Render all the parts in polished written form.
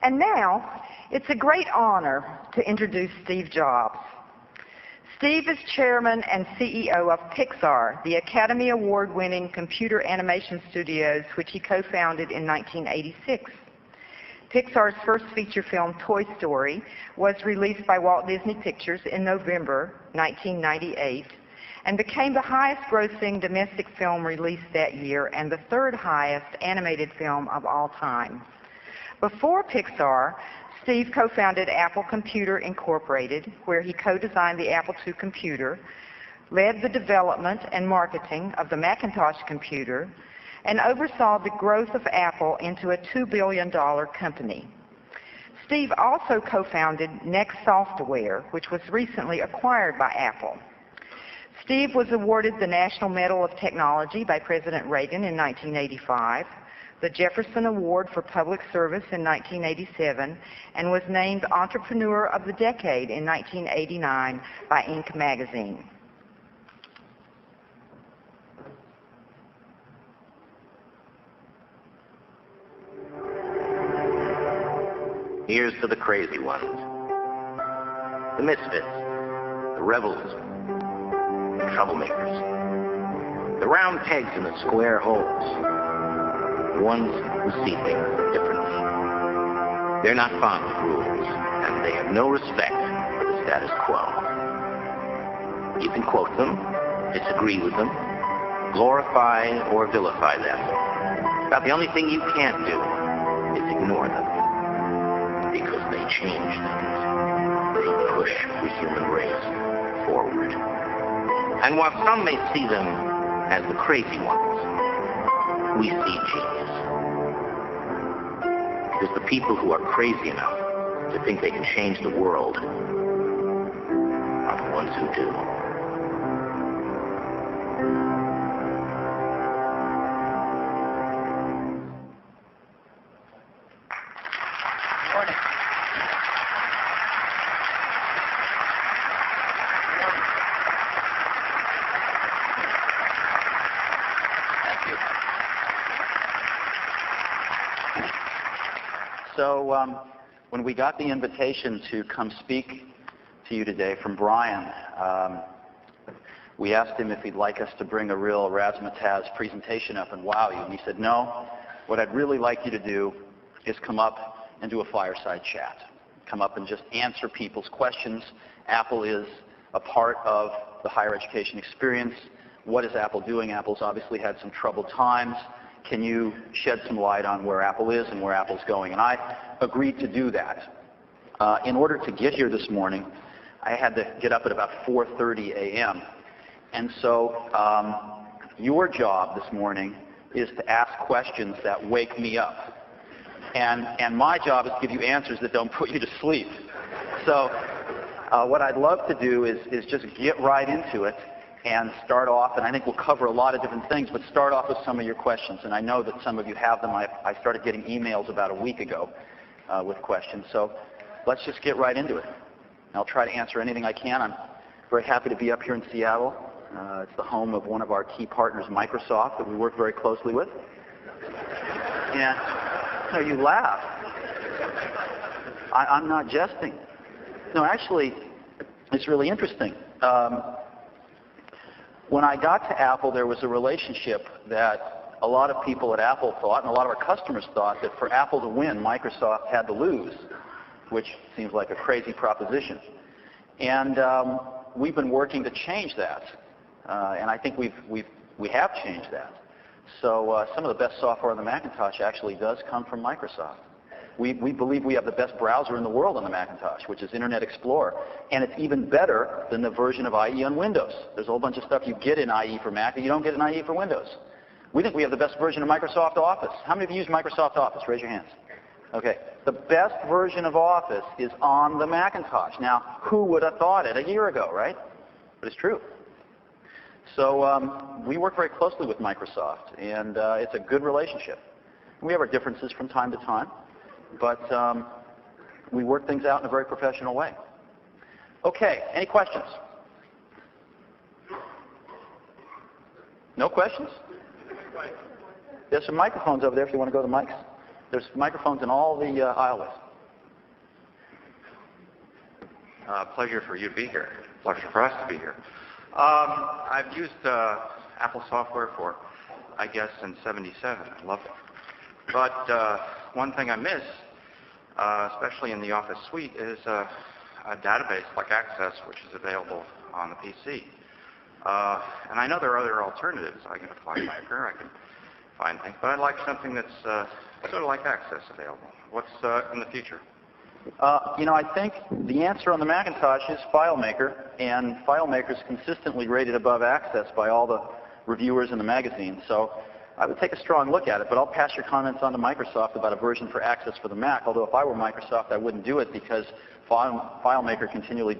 And now, it's a great honor to introduce Steve Jobs. Steve is chairman and CEO of Pixar, the Academy Award-winning computer animation studios which he co-founded in 1986. Pixar's first feature film, Toy Story, was released by Walt Disney Pictures in November 1998 and became the highest-grossing domestic film released that year and the third highest animated film of all time. Before Pixar, Steve co-founded Apple Computer Incorporated, where he co-designed the Apple II computer, led the development and marketing of the Macintosh computer, and oversaw the growth of Apple into a $2 billion company. Steve also co-founded Next Software, which was recently acquired by Apple. Steve was awarded the National Medal of Technology by President Reagan in 1985, the Jefferson Award for Public Service in 1987, and was named Entrepreneur of the Decade in 1989 by Inc. magazine. Here's to the crazy ones, the misfits, the rebels, the troublemakers, the round pegs in the square holes, the ones who see things differently. They're not fond of rules, and they have no respect for the status quo. You can quote them, disagree with them, glorify or vilify them. About the only thing you can't do is ignore them. Because they change things. They push the human race forward. And while some may see them as the crazy ones, we see genius. Because the people who are crazy enough to think they can change the world are the ones who do. So when we got the invitation to come speak to you today from Brian, we asked him if he'd like us to bring a real razzmatazz presentation up and wow you. And he said, no, what I'd really like you to do is come up and do a fireside chat. Come up and just answer people's questions. Apple is a part of the higher education experience. What is Apple doing? Apple's obviously had some troubled times. Can you shed some light on where Apple is and where Apple's going? And I agreed to do that. In order to get here this morning, I had to get up at about 4:30 a.m. And so your job this morning is to ask questions that wake me up. And my job is to give you answers that don't put you to sleep. So what I'd love to do is just get right into it and start off, and I think we'll cover a lot of different things, but start off with some of your questions. And I know that some of you have them. I started getting emails about a week ago with questions. So let's just get right into it. And I'll try to answer anything I can. I'm very happy to be up here in Seattle. It's the home of one of our key partners, Microsoft, that we work very closely with. And no, you laugh. I'm not jesting. No, actually, it's really interesting. When I got to Apple, there was a relationship that a lot of people at Apple thought, and a lot of our customers thought, that for Apple to win, Microsoft had to lose, which seems like a crazy proposition. And we've been working to change that. And I think we have changed that. So some of the best software on the Macintosh actually does come from Microsoft. We believe we have the best browser in the world on the Macintosh, which is Internet Explorer. And it's even better than the version of IE on Windows. There's a whole bunch of stuff you get in IE for Mac that you don't get in IE for Windows. We think we have the best version of Microsoft Office. How many of you use Microsoft Office? Raise your hands. Okay. The best version of Office is on the Macintosh. Now, who would have thought it a year ago, right? But it's true. So we work very closely with Microsoft, and it's a good relationship. We have our differences from time to time, but we work things out in a very professional way. Okay, any questions? No questions? There's some microphones over there if you want to go to the mics. There's microphones in all the aisleways. Pleasure for you to be here. Pleasure for us to be here. I've used Apple software for, I guess, since '77. I love it. But one thing I miss, especially in the Office suite, is a database like Access, which is available on the PC. And I know there are other alternatives. I can apply FileMaker, I can find things, but I'd like something that's sort of like Access available. What's in the future? I think the answer on the Macintosh is FileMaker, and FileMaker is consistently rated above Access by all the reviewers in the magazine. So I would take a strong look at it, but I'll pass your comments on to Microsoft about a version for Access for the Mac, although if I were Microsoft, I wouldn't do it because FileMaker continually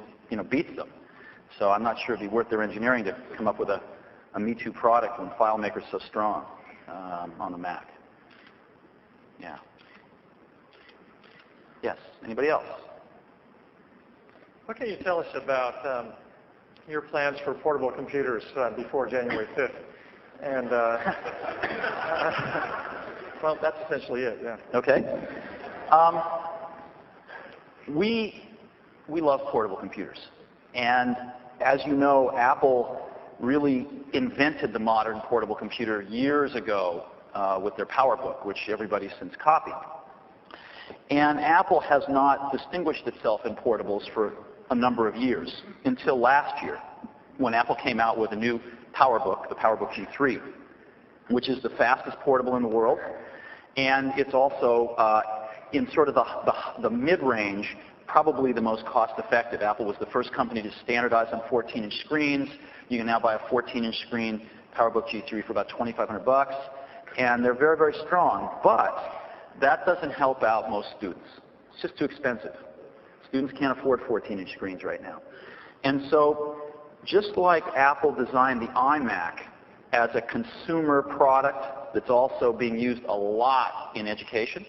beats them. So I'm not sure it'd be worth their engineering to come up with a Me Too product when FileMaker is so strong on the Mac. Yeah. Yes. Anybody else? What can you tell us about your plans for portable computers before January 5th? And, well, that's essentially it, yeah. Okay. We love portable computers. And as you know, Apple really invented the modern portable computer years ago with their PowerBook, which everybody's since copied. And Apple has not distinguished itself in portables for a number of years until last year when Apple came out with a new PowerBook, the PowerBook G3, which is the fastest portable in the world. And it's also in sort of the mid-range, probably the most cost-effective. Apple was the first company to standardize on 14-inch screens. You can now buy a 14-inch screen PowerBook G3 for about $2,500. And they're very, very strong. But that doesn't help out most students. It's just too expensive. Students can't afford 14-inch screens right now. And so just like Apple designed the iMac as a consumer product that's also being used a lot in education,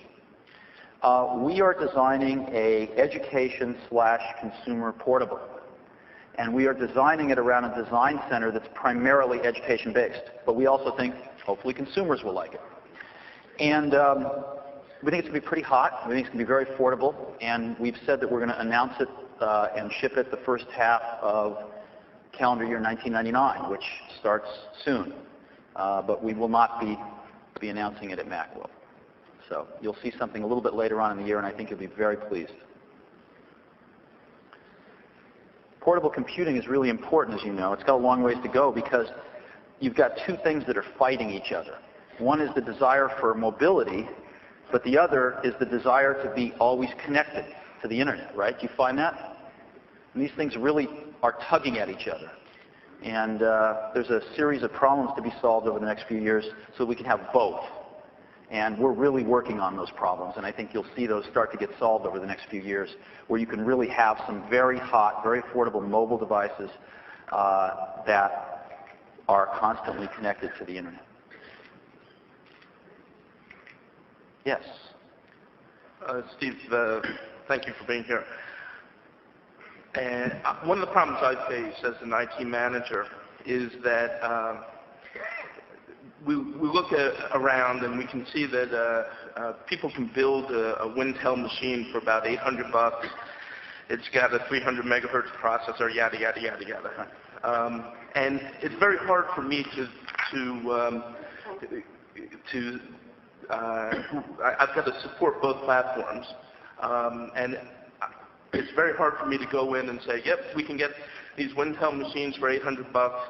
we are designing a education/consumer portable. And we are designing it around a design center that's primarily education-based. But we also think, hopefully, consumers will like it. And we think it's going to be pretty hot. We think it's going to be very affordable. And we've said that we're going to announce it and ship it the first half of calendar year 1999, which starts soon. But we will not be announcing it at Macworld. So you'll see something a little bit later on in the year, and I think you'll be very pleased. Portable computing is really important, as you know. It's got a long ways to go because you've got two things that are fighting each other. One is the desire for mobility, but the other is the desire to be always connected to the internet, right? Do you find that? And these things really are tugging at each other. And there's a series of problems to be solved over the next few years so we can have both. And we're really working on those problems, and I think you'll see those start to get solved over the next few years, where you can really have some very hot, very affordable mobile devices that are constantly connected to the internet. Yes? Steve, thank you for being here. And one of the problems I face as an IT manager is that we look around and we can see that people can build a Wintel machine for about $800. It's got a 300 megahertz processor, yada, yada, yada, yada. And it's very hard for me I've got to support both platforms. And it's very hard for me to go in and say, yep, we can get these Wintel machines for $800,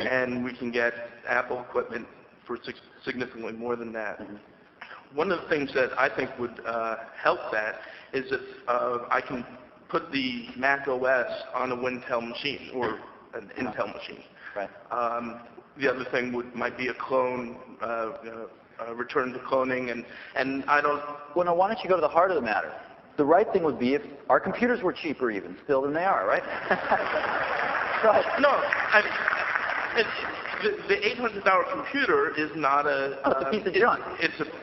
and we can get Apple equipment for significantly more than that. Mm-hmm. One of the things that I think would help that is if I can put the Mac OS on a Wintel machine or an Intel machine. Right. The other thing might be a clone, return to cloning, and I don't... Well, no, why don't you go to the heart of the matter? The right thing would be if our computers were cheaper even still than they are, right? No, the $800 computer is not a... it's a piece of junk.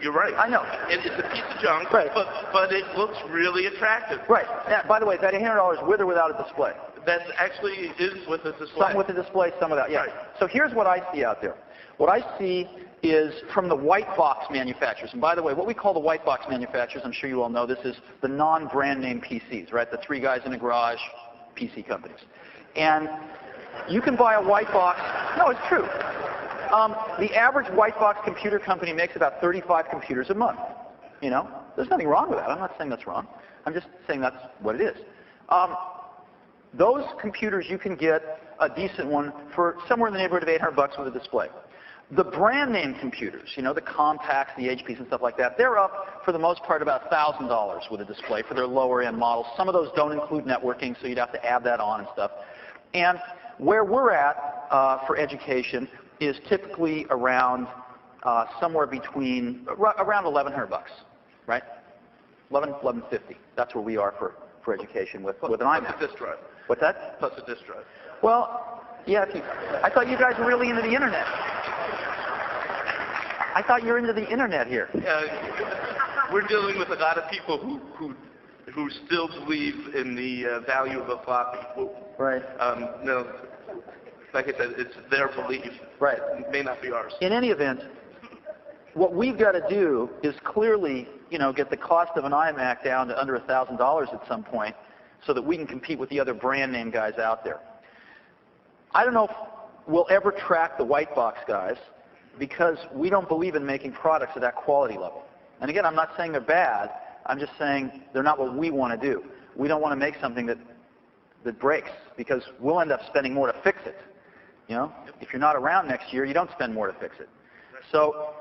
You're right. I know. It's a piece of junk, right. but it looks really attractive. Right. Now, by the way, that $800 with or without a display? That actually is with a display. Some with a display, some without. Yeah. Right. So here's what I see out there. What I see is from the white box manufacturers. And by the way, what we call the white box manufacturers, I'm sure you all know this, is the non-brand name PCs, right? The three guys in a garage PC companies. And you can buy a white box. No, it's true. The average white box computer company makes about 35 computers a month. You know, there's nothing wrong with that. I'm not saying that's wrong. I'm just saying that's what it is. Those computers, you can get a decent one for somewhere in the neighborhood of $800 with a display. The brand name computers, you know, the Compacts, the HPs and stuff like that, they're up for the most part about $1,000 with a display for their lower end models. Some of those don't include networking, so you'd have to add that on and stuff. And where we're at for education is typically around somewhere between, around $1,100, right? $1,150. That's where we are for education with an iMac. Plus a disk drive. What's that? Plus a disk drive. Well, yeah, I thought you guys were really into the internet. I thought you were into the internet here. We're dealing with a lot of people who still believe in the value of a floppy. Right. No, like I said, it's their belief. Right. It may not be ours. In any event, what we've got to do is clearly, you know, get the cost of an iMac down to under $1,000 at some point so that we can compete with the other brand name guys out there. I don't know if we'll ever track the white box guys because we don't believe in making products at that quality level. And again, I'm not saying they're bad. I'm just saying they're not what we want to do. We don't want to make something that breaks because we'll end up spending more to fix it. You know, if you're not around next year, you don't spend more to fix it. So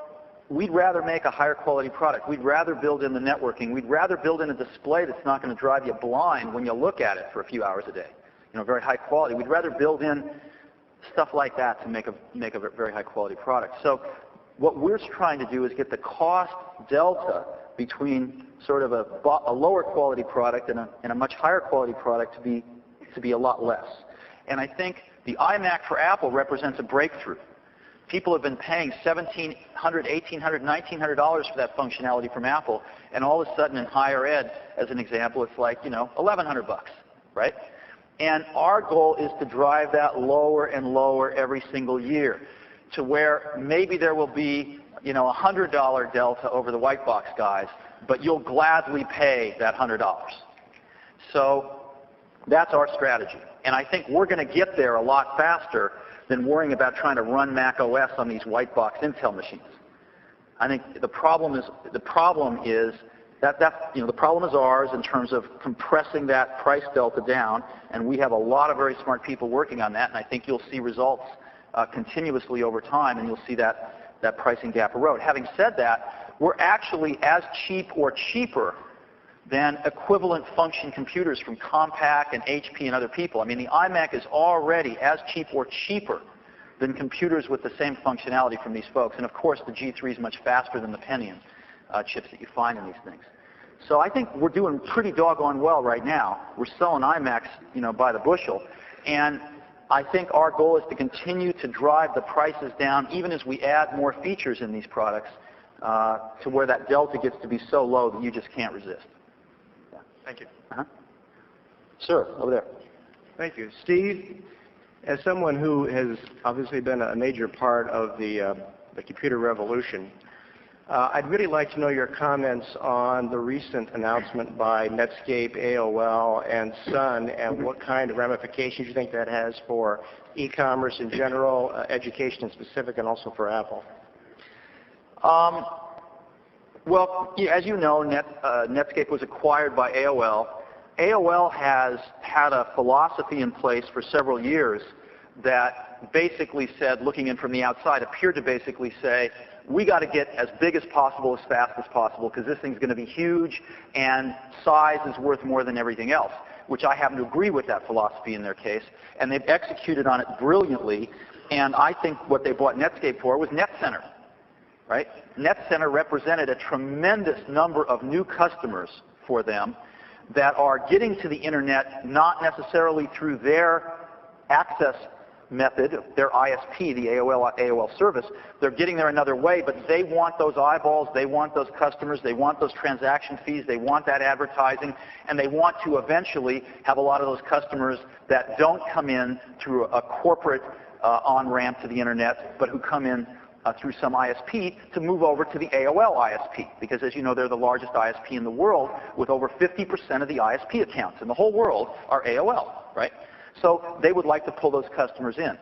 we'd rather make a higher quality product. We'd rather build in the networking. We'd rather build in a display that's not going to drive you blind when you look at it for a few hours a day. You know, very high quality. We'd rather build in stuff like that to make a very high quality product. So what we're trying to do is get the cost delta between sort of a lower quality product and a much higher quality product to be a lot less. And I think the iMac for Apple represents a breakthrough. People have been paying $1,700, $1,800, $1,900 for that functionality from Apple, and all of a sudden in higher ed, as an example, it's like, you know, $1,100, right? And our goal is to drive that lower and lower every single year to where maybe there will be, you know, a $100 delta over the white box guys, but you'll gladly pay that $100. So that's our strategy. And I think we're going to get there a lot faster than worrying about trying to run Mac OS on these white box Intel machines. I think the problem is ours in terms of compressing that price delta down, and we have a lot of very smart people working on that, and I think you'll see results continuously over time, and you'll see that pricing gap erode. Having said that, we're actually as cheap or cheaper than equivalent function computers from Compaq and HP and other people. I mean, the iMac is already as cheap or cheaper than computers with the same functionality from these folks. And of course, the G3 is much faster than the Pentium chips that you find in these things. So I think we're doing pretty doggone well right now. We're selling iMacs, you know, by the bushel. And I think our goal is to continue to drive the prices down even as we add more features in these products to where that delta gets to be so low that you just can't resist. Thank you. Sir, over there. Thank you. Steve, as someone who has obviously been a major part of the computer revolution, I'd really like to know your comments on the recent announcement by Netscape, AOL, and Sun, and what kind of ramifications you think that has for e-commerce in general, education in specific, and also for Apple. Well, as you know, Netscape was acquired by AOL. AOL has had a philosophy in place for several years that basically said, looking in from the outside, appeared to basically say, we got to get as big as possible, as fast as possible, because this thing's going to be huge, and size is worth more than everything else, which I happen to agree with that philosophy in their case, and they've executed on it brilliantly, and I think what they bought Netscape for was NetCenter. Right? NetCenter represented a tremendous number of new customers for them that are getting to the internet not necessarily through their access method, their ISP, the AOL service. They're getting there another way, but they want those eyeballs, they want those customers, they want those transaction fees, they want that advertising, and they want to eventually have a lot of those customers that don't come in through a corporate on-ramp to the internet, but who come in through some ISP to move over to the AOL ISP, because as you know, they're the largest ISP in the world with over 50% of the ISP accounts in the whole world are AOL, right? So they would like to pull those customers in.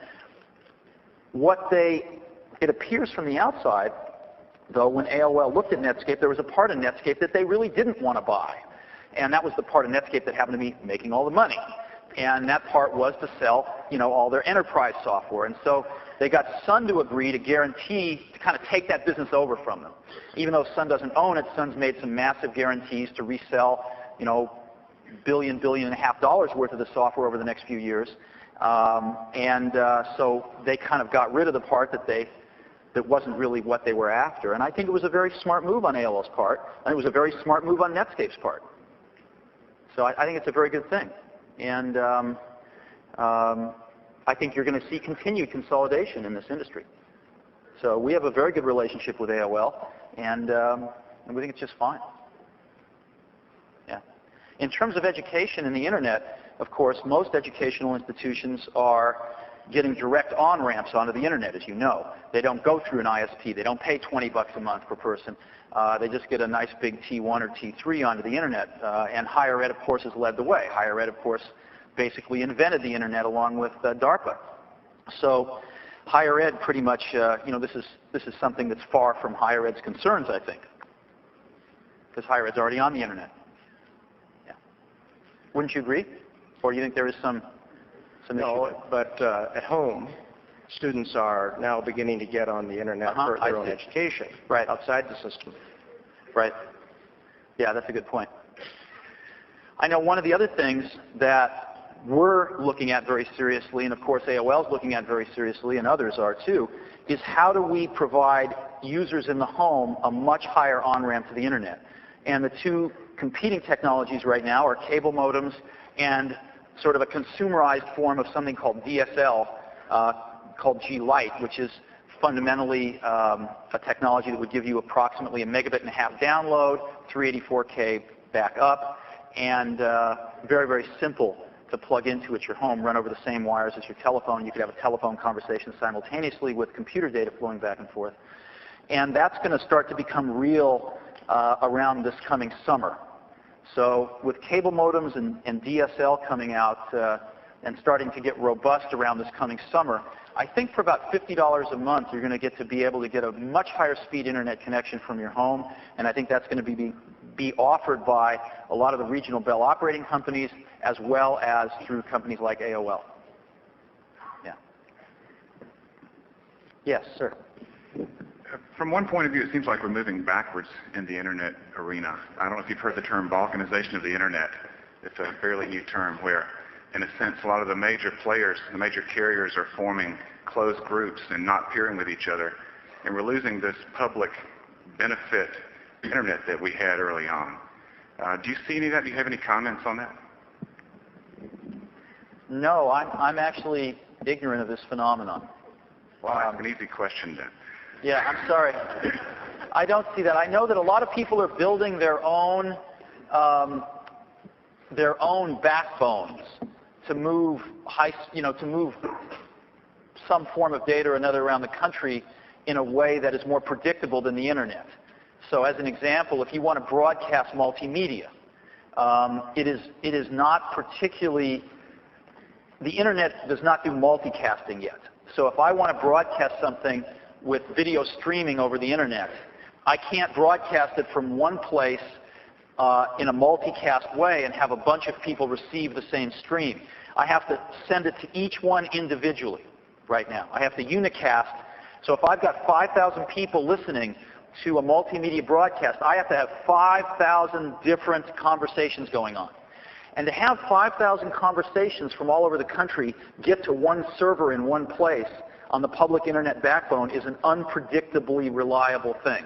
It appears from the outside, though, when AOL looked at Netscape, there was a part of Netscape that they really didn't want to buy. And that was the part of Netscape that happened to be making all the money. And that part was to sell, all their enterprise software. And so they got Sun to agree to guarantee, to kind of take that business over from them. Even though Sun doesn't own it, Sun's made some massive guarantees to resell, $1.5 billion worth of the software over the next few years. So they kind of got rid of the part that wasn't really what they were after. And I think it was a very smart move on AOL's part, and it was a very smart move on Netscape's part. So I think it's a very good thing. And I think you're going to see continued consolidation in this industry. So we have a very good relationship with AOL, and we think it's just fine. Yeah. In terms of education and the internet, of course, most educational institutions are getting direct on-ramps onto the internet, as you know. They don't go through an ISP. They don't pay $20 a month per person. They just get a nice big T1 or T3 onto the internet. And higher ed, of course, has led the way. Higher ed, of course, basically invented the internet along with DARPA. So higher ed pretty much, this is something that's far from higher ed's concerns, I think, because higher ed's already on the internet. Yeah. Wouldn't you agree? Or do you think there is some issue? No, but at home, students are now beginning to get on the internet for their own education, right, outside the system. Right. Yeah, that's a good point. I know one of the other things that we're looking at very seriously, and of course AOL's looking at very seriously, and others are too, is how do we provide users in the home a much higher on-ramp to the internet? And the two competing technologies right now are cable modems and sort of a consumerized form of something called DSL, called G-Lite, which is fundamentally a technology that would give you approximately 1.5 megabit download, 384K back up, and very, very simple to plug into at your home, run over the same wires as your telephone. You could have a telephone conversation simultaneously with computer data flowing back and forth. And that's going to start to become real around this coming summer. So with cable modems and DSL coming out and starting to get robust around this coming summer, I think for about $50 a month, you're going to be able to get a much higher speed internet connection from your home. And I think that's going to be offered by a lot of the regional Bell operating companies, as well as through companies like AOL. Yeah. Yes, sir. From one point of view, it seems like we're moving backwards in the internet arena. I don't know if you've heard the term balkanization of the internet. It's a fairly new term where, in a sense, a lot of the major players, the major carriers are forming closed groups and not peering with each other. And we're losing this public benefit internet that we had early on. Do you see any of that? Do you have any comments on that? No, I'm actually ignorant of this phenomenon. Well, that's an easy question then. Yeah, I'm sorry. I don't see that. I know that a lot of people are building their own backbones to move to move some form of data or another around the country in a way that is more predictable than the internet. So as an example, if you want to broadcast multimedia, it is not particularly, the internet does not do multicasting yet. So if I want to broadcast something with video streaming over the internet, I can't broadcast it from one place in a multicast way and have a bunch of people receive the same stream. I have to send it to each one individually right now. I have to unicast. So if I've got 5,000 people listening to a multimedia broadcast, I have to have 5,000 different conversations going on. And to have 5,000 conversations from all over the country get to one server in one place on the public internet backbone is an unpredictably reliable thing.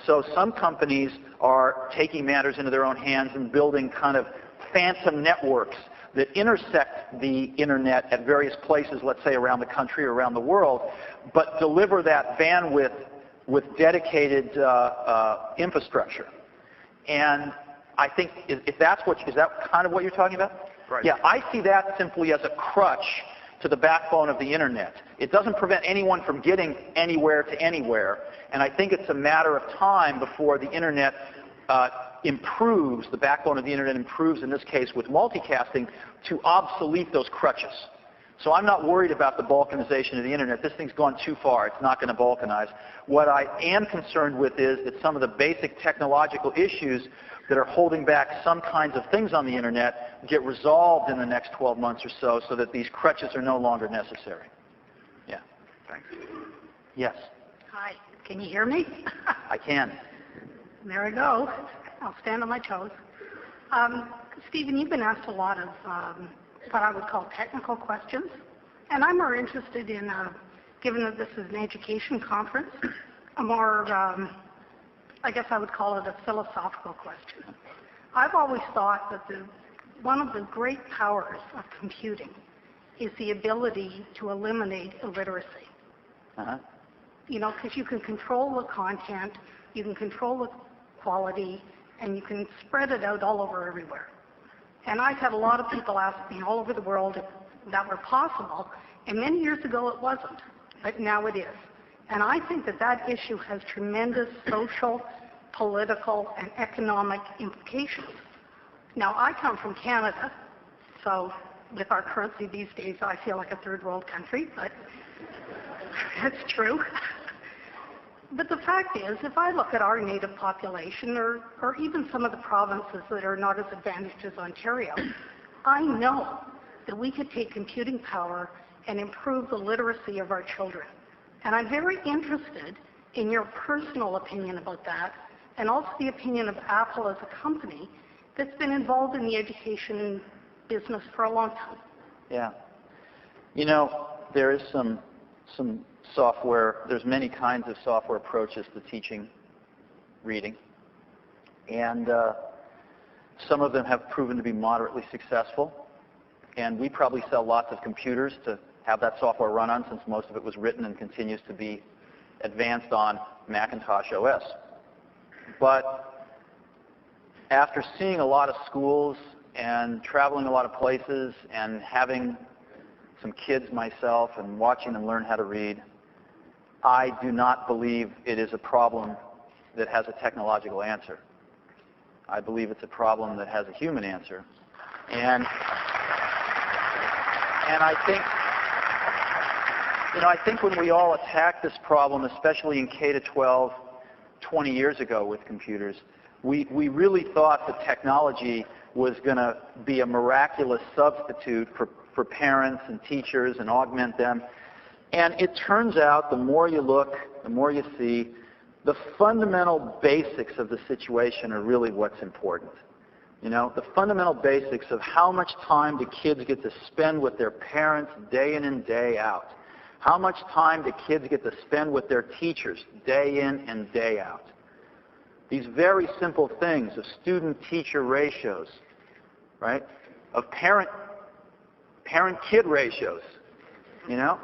So some companies are taking matters into their own hands and building kind of phantom networks that intersect the internet at various places, let's say around the country or around the world, but deliver that bandwidth with dedicated infrastructure. And I think is that kind of what you're talking about? Right. Yeah, I see that simply as a crutch to the backbone of the internet. It doesn't prevent anyone from getting anywhere to anywhere. And I think it's a matter of time before the internet improves, the backbone of the internet improves, in this case with multicasting, to obsolete those crutches. So I'm not worried about the balkanization of the internet. This thing's gone too far. It's not going to balkanize. What I am concerned with is that some of the basic technological issues that are holding back some kinds of things on the internet get resolved in the next 12 months or so that these crutches are no longer necessary. Yeah. Thanks. Yes. Hi. Can you hear me? I can. There I go. I'll stand on my toes. Stephen, you've been asked a lot of what I would call technical questions, and I'm more interested in, given that this is an education conference, a more, I guess I would call it a philosophical question. I've always thought that one of the great powers of computing is the ability to eliminate illiteracy. Uh-huh. You know, because you can control the content, you can control the quality, and you can spread it out all over everywhere. And I've had a lot of people ask me all over the world if that were possible, and many years ago it wasn't, but now it is. And I think that that issue has tremendous social, political, and economic implications. Now, I come from Canada, so with our currency these days, I feel like a third world country, but that's true. But the fact is, if I look at our native population, or even some of the provinces that are not as advantaged as Ontario, I know that we could take computing power and improve the literacy of our children. And I'm very interested in your personal opinion about that, and also the opinion of Apple as a company that's been involved in the education business for a long time. Yeah. You know, there is some software, there's many kinds of software approaches to teaching reading. And some of them have proven to be moderately successful. And we probably sell lots of computers to have that software run on, since most of it was written and continues to be advanced on Macintosh OS. But after seeing a lot of schools and traveling a lot of places and having some kids myself and watching them learn how to read, I do not believe it is a problem that has a technological answer. I believe it's a problem that has a human answer. And I think when we all attacked this problem, especially in K-12 20 years ago with computers, we really thought that technology was going to be a miraculous substitute for parents and teachers and augment them. And it turns out, the more you look, the more you see, the fundamental basics of the situation are really what's important. You know, the fundamental basics of how much time do kids get to spend with their parents day in and day out. How much time do kids get to spend with their teachers day in and day out. These very simple things of student-teacher ratios, right? Of parent-kid ratios, you know?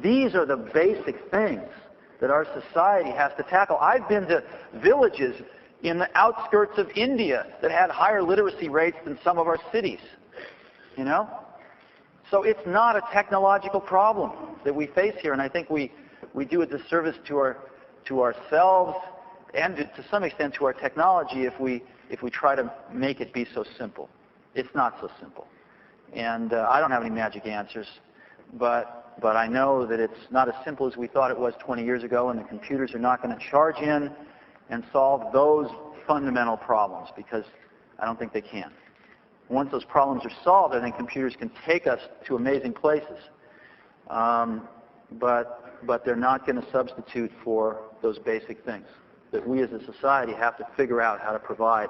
These are the basic things that our society has to tackle. I've been to villages in the outskirts of India that had higher literacy rates than some of our cities, you know? So it's not a technological problem that we face here, and I think we do a disservice to ourselves and to some extent to our technology if we try to make it be so simple. It's not so simple. And I don't have any magic answers, but I know that it's not as simple as we thought it was 20 years ago, and the computers are not going to charge in and solve those fundamental problems, because I don't think they can. Once those problems are solved, I think computers can take us to amazing places. But they're not going to substitute for those basic things that we as a society have to figure out how to provide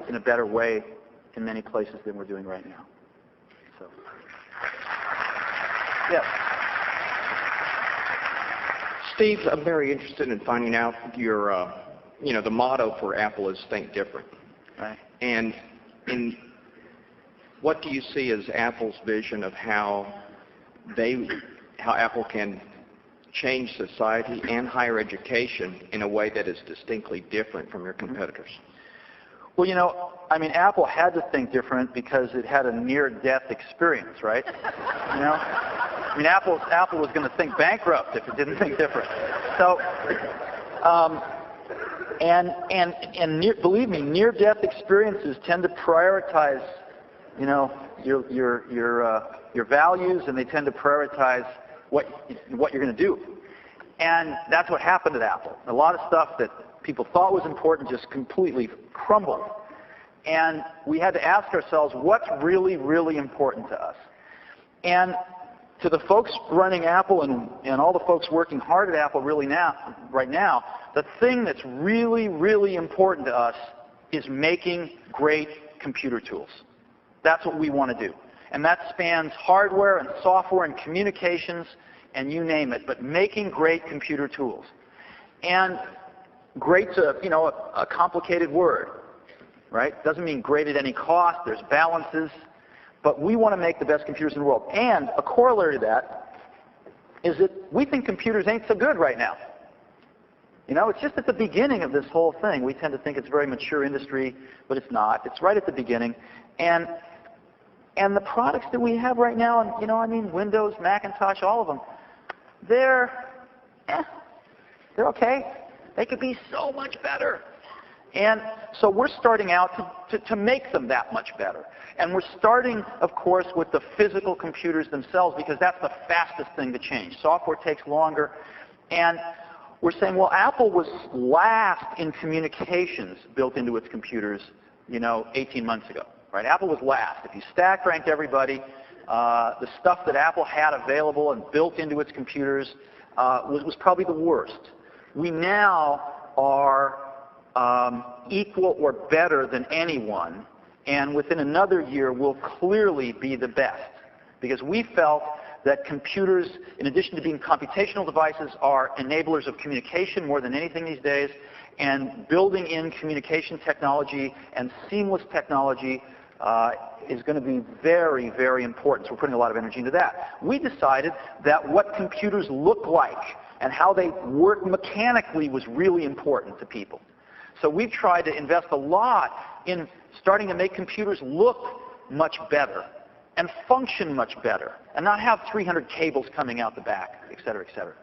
in a better way in many places than we're doing right now. So, yes. Steve, I'm very interested in finding out your, the motto for Apple is Think Different. Right. And what do you see as Apple's vision of how Apple can change society and higher education in a way that is distinctly different from your competitors? Well, you know, I mean, Apple had to think different because it had a near-death experience, right? You know? I mean, Apple was going to think bankrupt if it didn't think different. So, believe me, near-death experiences tend to prioritize, you know, your values, and they tend to prioritize what you're going to do. And that's what happened at Apple. A lot of stuff that people thought was important just completely crumbled. And we had to ask ourselves, what's really, really important to us? And to the folks running Apple and all the folks working hard at Apple right now, the thing that's really, really important to us is making great computer tools. That's what we want to do. And that spans hardware and software and communications and you name it, but making great computer tools. And great's a complicated word, right? Doesn't mean great at any cost. There's balances. But we want to make the best computers in the world. And a corollary to that is that we think computers ain't so good right now. You know, it's just at the beginning of this whole thing. We tend to think it's a very mature industry, but it's not. It's right at the beginning. And the products that we have right now, and you know, I mean, Windows, Macintosh, all of them, they're okay. They could be so much better. And so we're starting out to make them that much better. And we're starting, of course, with the physical computers themselves because that's the fastest thing to change. Software takes longer. And we're saying, well, Apple was last in communications built into its computers, you know, 18 months ago. Right? Apple was last. If you stack ranked everybody, the stuff that Apple had available and built into its computers was probably the worst. We now are equal or better than anyone, and within another year will clearly be the best. Because we felt that computers, in addition to being computational devices, are enablers of communication more than anything these days, and building in communication technology and seamless technology is going to be very, very important. So we're putting a lot of energy into that. We decided that what computers look like and how they work mechanically was really important to people. So we've tried to invest a lot in starting to make computers look much better and function much better and not have 300 cables coming out the back, et cetera, et cetera.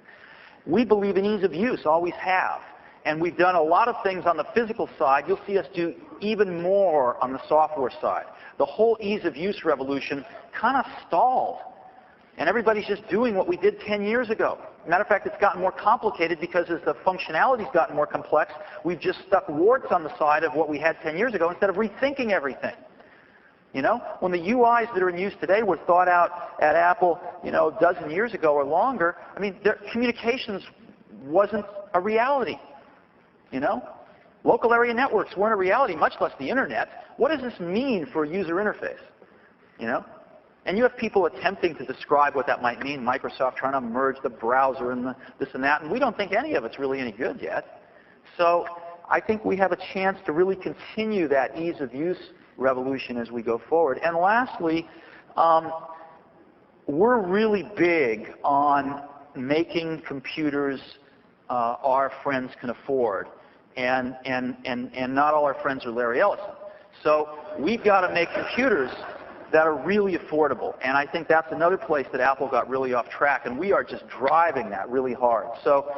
We believe in ease of use, always have. And we've done a lot of things on the physical side. You'll see us do even more on the software side. The whole ease of use revolution kind of stalled. And everybody's just doing what we did 10 years ago. Matter of fact, it's gotten more complicated because as the functionality's gotten more complex, we've just stuck warts on the side of what we had 10 years ago instead of rethinking everything. You know, when the UIs that are in use today were thought out at Apple, you know, a dozen years ago or longer, I mean, communications wasn't a reality. You know, local area networks weren't a reality, much less the internet. What does this mean for a user interface? You know? And you have people attempting to describe what that might mean, Microsoft trying to merge the browser and this and that, and we don't think any of it's really any good yet. So I think we have a chance to really continue that ease of use revolution as we go forward. And lastly, we're really big on making computers our friends can afford. And not all our friends are Larry Ellison. So we've got to make computers that are really affordable. And I think that's another place that Apple got really off track, and we are just driving that really hard. So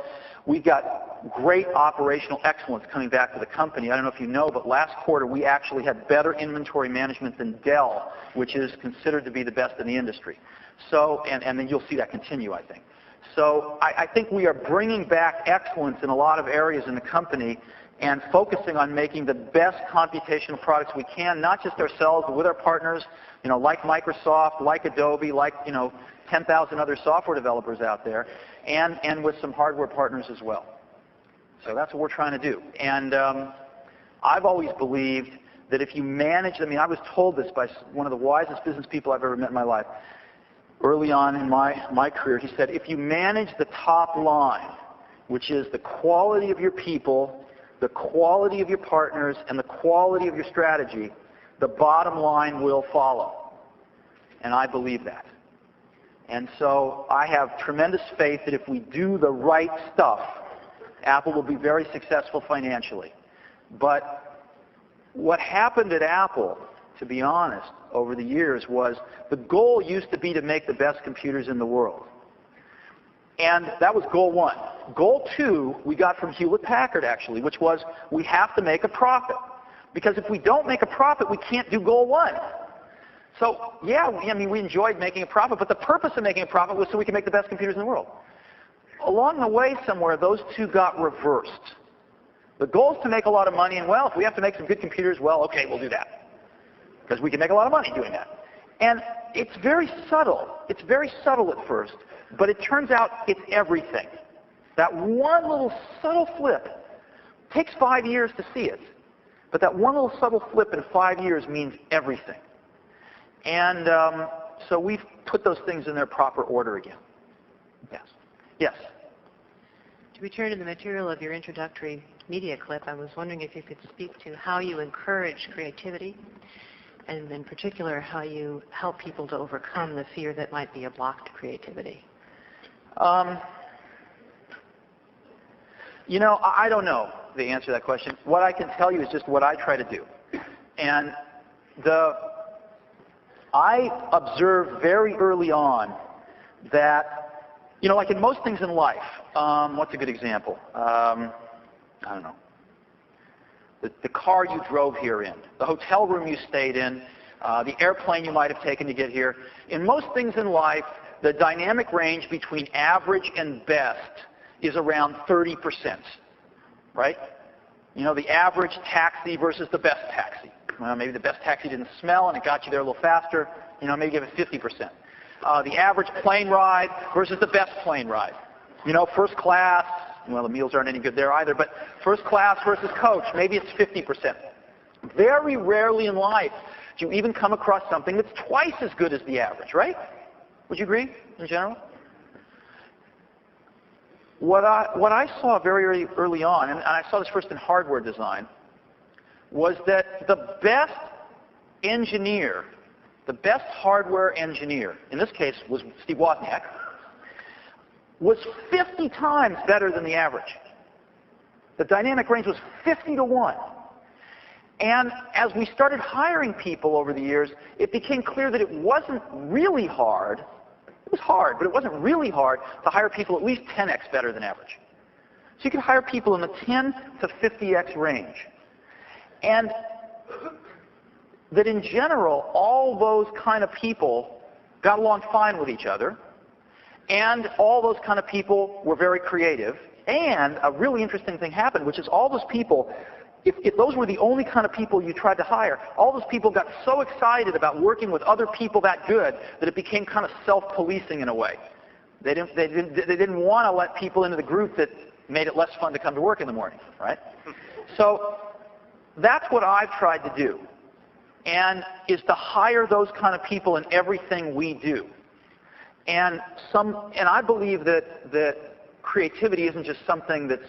we've got great operational excellence coming back to the company. I don't know if you know, but last quarter we actually had better inventory management than Dell, which is considered to be the best in the industry. So, and then you'll see that continue, I think. So I think we are bringing back excellence in a lot of areas in the company and focusing on making the best computational products we can, not just ourselves, but with our partners, you know, like Microsoft, like Adobe, like, you know, 10,000 other software developers out there, and with some hardware partners as well. So that's what we're trying to do. And I've always believed that if you manage, I mean, I was told this by one of the wisest business people I've ever met in my life. Early on in my career, he said, if you manage the top line, which is the quality of your people, the quality of your partners, and the quality of your strategy, the bottom line will follow. And I believe that. And so I have tremendous faith that if we do the right stuff, Apple will be very successful financially. But What happened at Apple, to be honest, over the years was the goal used to be to make the best computers in the world. And that was goal one. Goal two, we got from Hewlett-Packard, actually, which was we have to make a profit. Because if we don't make a profit, we can't do goal one. So, yeah, we enjoyed making a profit, but the purpose of making a profit was so we could make the best computers in the world. Along the way somewhere, those two got reversed. The goal is to make a lot of money, and well, if we have to make some good computers, well, okay, we'll do that. Because we can make a lot of money doing that. And it's very subtle. It's very subtle at first, but it turns out it's everything. That one little subtle flip takes 5 years to see it, but that one little subtle flip in 5 years means everything. And so we've put those things in their proper order again. Yes. Yes. To return to the material of your introductory media clip, I was wondering if you could speak to how you encourage creativity, and in particular, how you help people to overcome the fear that might be a block to creativity. You know, I don't know the answer to that question. What I can tell you is just what I try to do. And I observed very early on that, you know, like in most things in life, what's a good example? I don't know. The car you drove here in, the hotel room you stayed in, the airplane you might have taken to get here. In most things in life, the dynamic range between average and best is around 30%, right? You know, the average taxi versus the best taxi. Well, maybe the best taxi didn't smell and it got you there a little faster. You know, maybe give it 50%. The average plane ride versus the best plane ride. You know, first class, well, the meals aren't any good there either, but first class versus coach, maybe it's 50%. Very rarely in life do you even come across something that's twice as good as the average, right? Would you agree, in general? What I saw very early on, and I saw this first in hardware design, was that the best engineer, the best hardware engineer, in this case was Steve Wozniak, was 50 times better than the average. The dynamic range was 50 to 1. And as we started hiring people over the years, it became clear that it wasn't really hard. It was hard, but it wasn't really hard to hire people at least 10x better than average. So you could hire people in the 10 to 50x range. And that in general, all those kind of people got along fine with each other. And all those kind of people were very creative. And a really interesting thing happened, which is all those people, if those were the only kind of people you tried to hire, all those people got so excited about working with other people that good that it became kind of self-policing in a way. They didn't want to let people into the group that made it less fun to come to work in the morning, right? So that's what I've tried to do, and is to hire those kind of people in everything we do. And I believe that creativity isn't just something that's,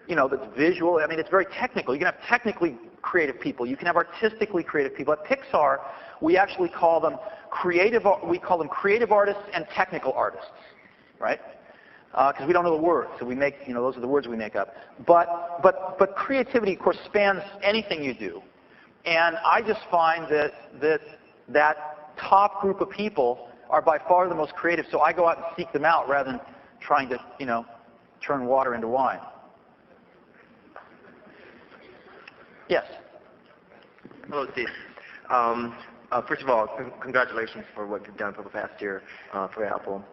you know, that's visual. I mean, it's very technical. You can have technically creative people. You can have artistically creative people. At Pixar, we actually call them creative artists and technical artists, right? Because we don't know the words, so we make, you know, those are the words we make up. But creativity, of course, spans anything you do. And I just find that top group of people are by far the most creative, so I go out and seek them out rather than trying to, you know, turn water into wine. Yes? Hello, Steve. First of all, congratulations for what you've done for the past year for Apple.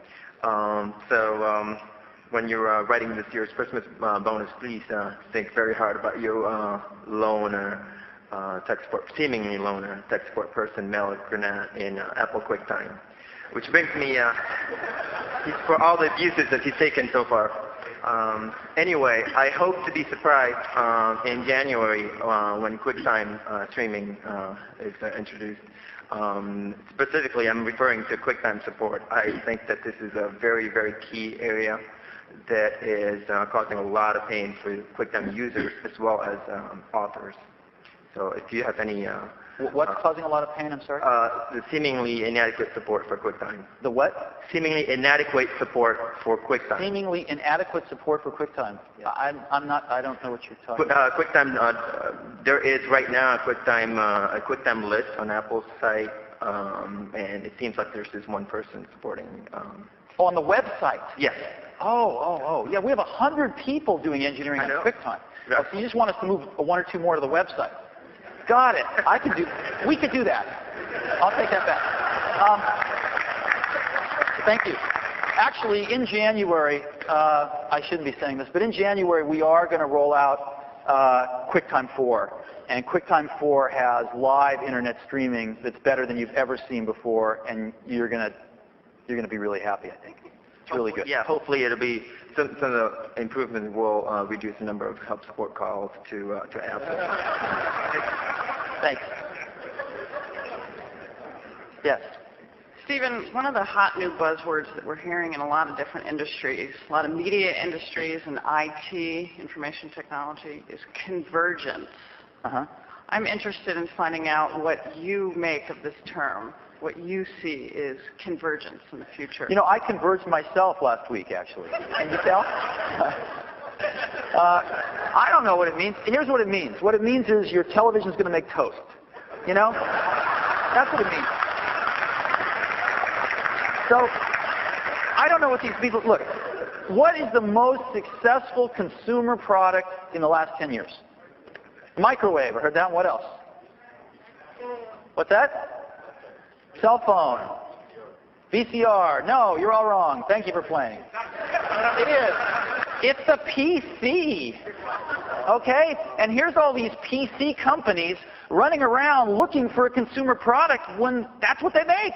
When you're writing this year's Christmas bonus, please think very hard about your loaner, tech support, seemingly loaner tech support person, Mel Granat in Apple QuickTime. Which brings me, for all the abuses that he's taken so far. Anyway, I hope to be surprised in January when QuickTime streaming is introduced. Specifically, I'm referring to QuickTime support. I think that this is a very, very key area that is causing a lot of pain for QuickTime users as well as authors. So if you have any What's causing a lot of pain? I'm sorry. the seemingly inadequate support for QuickTime. The what? Seemingly inadequate support for QuickTime. Seemingly inadequate support for QuickTime. Yeah. I don't know what you're talking about. QuickTime, there is right now a QuickTime list on Apple's site, and it seems like there's just one person supporting. Oh, on the website? Yes. Oh. Yeah, we have 100 people doing engineering on QuickTime. Yeah. Oh, so you just want us to move one or two more to the website. Got it. We could do that. I'll take that back. Thank you. Actually, in January, I shouldn't be saying this, but in January we are going to roll out QuickTime 4. And QuickTime 4 has live internet streaming that's better than you've ever seen before, and you're going to be really happy, I think. It's really good. Yeah, hopefully it'll be, some of the improvements will reduce the number of help support calls to Apple. Thanks. Yes. Stephen, one of the hot new buzzwords that we're hearing in a lot of different industries, a lot of media industries and IT, information technology, is convergence. I'm interested in finding out what you make of this term, what you see is convergence in the future. You know, I converged myself last week, actually. Can you tell? I don't know what it means. Here's what it means. What it means is your television's going to make toast. You know? That's what it means. So, I don't know what these people... Look, what is the most successful consumer product in the last 10 years? Microwave. I heard that. What else? What's that? Cell phone. VCR. No, you're all wrong. Thank you for playing. It is. It's the PC. Okay? And here's all these PC companies running around looking for a consumer product when that's what they make.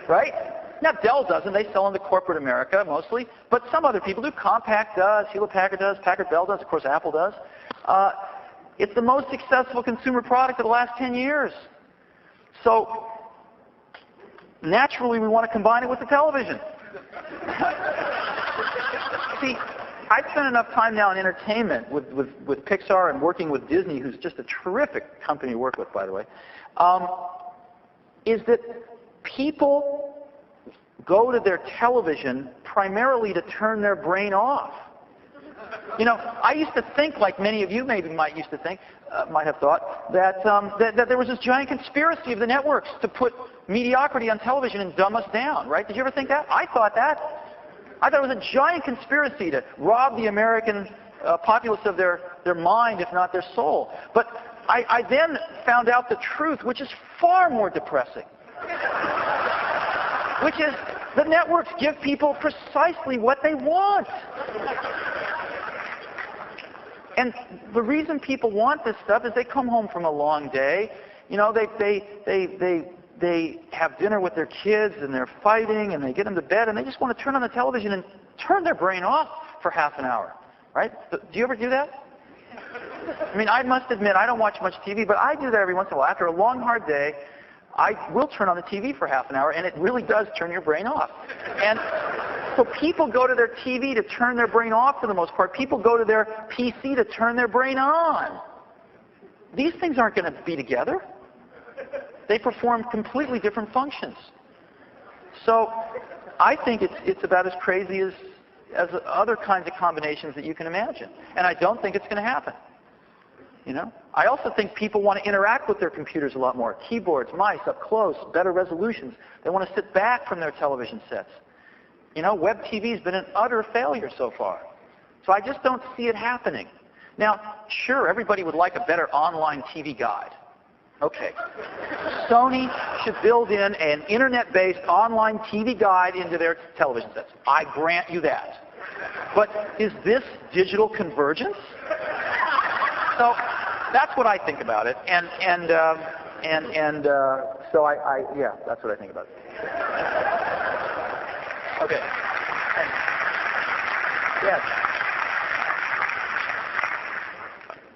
Right? Now, Dell doesn't. They sell into corporate America mostly. But some other people do. Compaq does. Hewlett-Packard does. Packard-Bell does. Of course, Apple does. It's the most successful consumer product of the last 10 years. So, naturally, we want to combine it with the television. See, I've spent enough time now in entertainment with Pixar and working with Disney, who's just a terrific company to work with, by the way, is that people go to their television primarily to turn their brain off. You know, I used to think, like many of you maybe might have thought, that there was this giant conspiracy of the networks to put mediocrity on television and dumb us down, right? Did you ever think that? I thought that. I thought it was a giant conspiracy to rob the American populace of their mind, if not their soul. But I then found out the truth, which is far more depressing, which is the networks give people precisely what they want. And the reason people want this stuff is they come home from a long day. You know, they have dinner with their kids and they're fighting and they get into bed and they just want to turn on the television and turn their brain off for half an hour, right? Do you ever do that? I mean, I must admit, I don't watch much TV, but I do that every once in a while. After a long, hard day, I will turn on the TV for half an hour, and it really does turn your brain off. And so people go to their TV to turn their brain off for the most part. People go to their PC to turn their brain on. These things aren't going to be together. They perform completely different functions. So I think it's about as crazy as other kinds of combinations that you can imagine. And I don't think it's going to happen. You know? I also think people want to interact with their computers a lot more. Keyboards, mice, up close, better resolutions. They want to sit back from their television sets. You know, web TV's been an utter failure so far. So I just don't see it happening. Now, sure, everybody would like a better online TV guide. Okay. Sony should build in an internet-based online TV guide into their television sets. I grant you that. But is this digital convergence? So that's what I think about it, and so yeah, that's what I think about it. Okay. Thanks. Yes.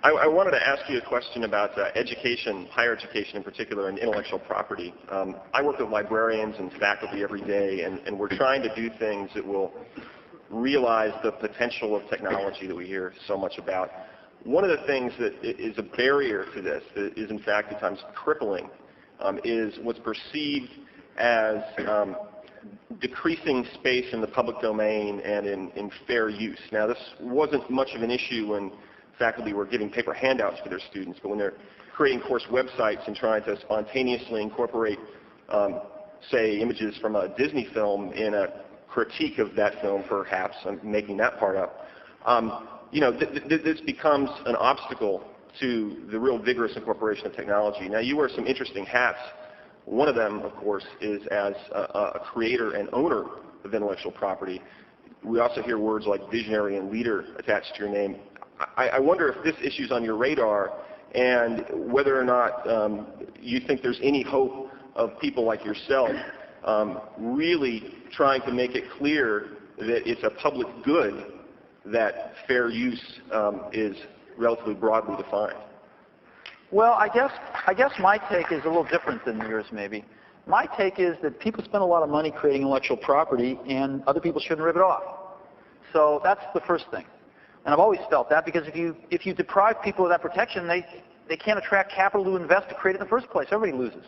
I wanted to ask you a question about education, higher education in particular, and intellectual property. I work with librarians and faculty every day, and we're trying to do things that will realize the potential of technology that we hear so much about. one of the things that is a barrier to this, that is in fact at times crippling, is what's perceived as decreasing space in the public domain and in fair use. Now, this wasn't much of an issue when faculty were giving paper handouts to their students, but when they're creating course websites and trying to spontaneously incorporate, say, images from a Disney film in a critique of that film, perhaps, I'm making that part up, this becomes an obstacle to the real vigorous incorporation of technology. Now, you wear some interesting hats. One of them, of course, is as a creator and owner of intellectual property. We also hear words like visionary and leader attached to your name. I wonder if this issue's on your radar and whether or not you think there's any hope of people like yourself really trying to make it clear that it's a public good that fair use is relatively broadly defined. Well, I guess my take is a little different than yours, maybe. My take is that people spend a lot of money creating intellectual property, and other people shouldn't rip it off. So that's the first thing. And I've always felt that, because if you deprive people of that protection, they can't attract capital to invest to create it in the first place. Everybody loses.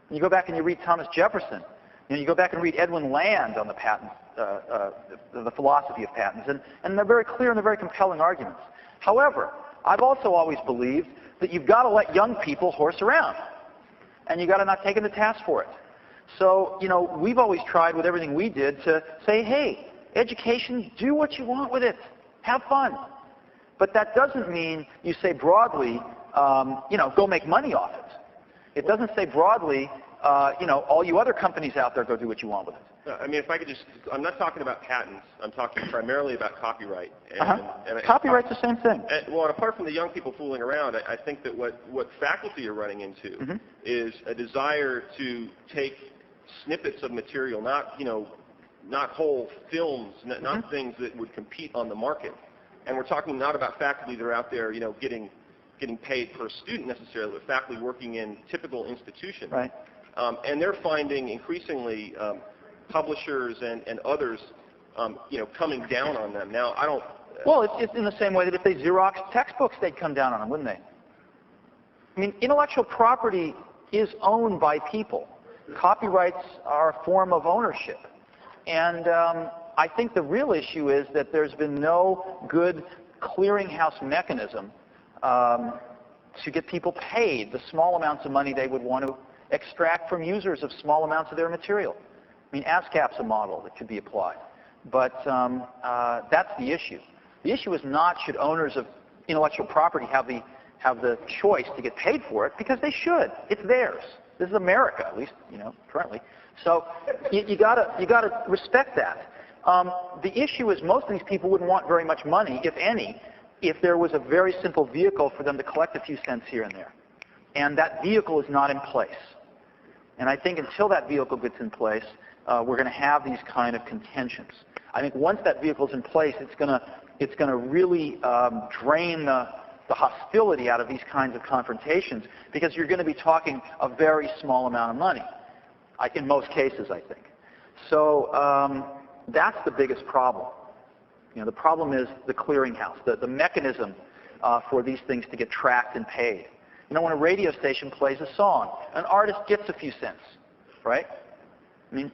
And you go back and you read Thomas Jefferson. You go back and read Edwin Land on the patent, the philosophy of patents, and they're very clear and they're very compelling arguments. However, I've also always believed that you've got to let young people horse around, and you've got to not take them to task for it. So, we've always tried with everything we did to say, hey, education, do what you want with it. Have fun. But that doesn't mean you say broadly, go make money off it. It doesn't say broadly, all you other companies out there, go do what you want with it. I mean, if I could I'm not talking about patents. I'm talking primarily about copyright. Copyright's the same thing. Well, apart from the young people fooling around, I think that what faculty are running into is a desire to take snippets of material, not whole films, not things that would compete on the market. And we're talking not about faculty that are out there, getting paid per student necessarily, but faculty working in typical institutions. Right. And they're finding increasingly publishers and others, coming down on them. Now, I don't... Well, it's in the same way that if they Xerox textbooks, they'd come down on them, wouldn't they? I mean, intellectual property is owned by people. Copyrights are a form of ownership. And I think the real issue is that there's been no good clearinghouse mechanism to get people paid the small amounts of money they would want to extract from users of small amounts of their material. I mean, ASCAP's a model that could be applied. But that's the issue. The issue is not should owners of intellectual property have the choice to get paid for it, because they should. It's theirs. This is America, at least, currently. So you gotta respect that. The issue is most of these people wouldn't want very much money, if any, if there was a very simple vehicle for them to collect a few cents here and there. And that vehicle is not in place. And I think until that vehicle gets in place, we're going to have these kind of contentions. I think once that vehicle is in place, it's going to really drain the hostility out of these kinds of confrontations, because you're going to be talking a very small amount of money, in most cases, I think. So that's the biggest problem. The problem is the clearinghouse, the mechanism for these things to get tracked and paid. When a radio station plays a song, an artist gets a few cents, right? I mean,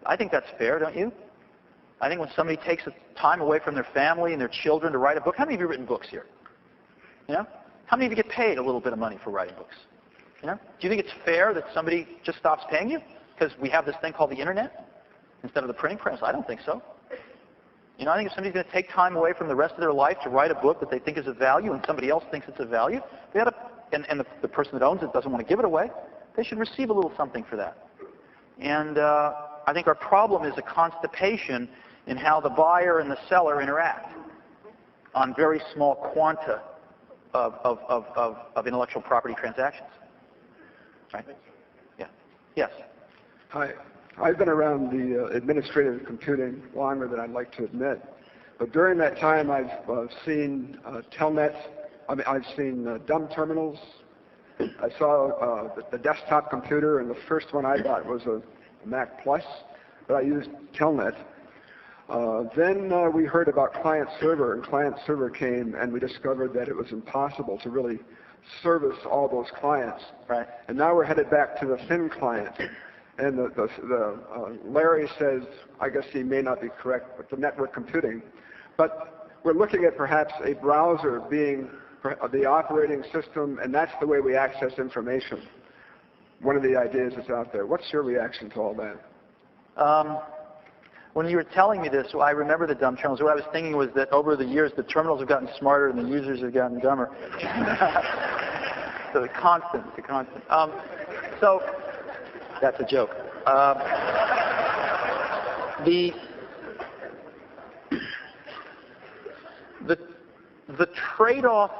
I think that's fair, don't you? I think when somebody takes time away from their family and their children to write a book, how many of you have written books here? How many of you get paid a little bit of money for writing books? Do you think it's fair that somebody just stops paying you because we have this thing called the internet instead of the printing press? I don't think so. I think if somebody's going to take time away from the rest of their life to write a book that they think is of value and somebody else thinks it's of value, they ought to, and the person that owns it doesn't want to give it away, they should receive a little something for that. And I think our problem is a constipation in how the buyer and the seller interact on very small quanta of intellectual property transactions. Right? Yeah. Yes. Hi. I've been around the administrative computing longer than I'd like to admit. But during that time, I've seen telnets. I've seen dumb terminals. I saw the desktop computer, and the first one I got was a Mac Plus, but I used telnet. Then we heard about client-server, and client-server came, and we discovered that it was impossible to really service all those clients. Right. And now we're headed back to the thin client. And Larry says, I guess he may not be correct, but the network computing. But we're looking at perhaps a browser being the operating system, and that's the way we access information. One of the ideas is out there. What's your reaction to all that? When you were telling me this, I remember the dumb terminals. What I was thinking was that over the years, the terminals have gotten smarter and the users have gotten dumber. So the constant. So that's a joke. The trade-off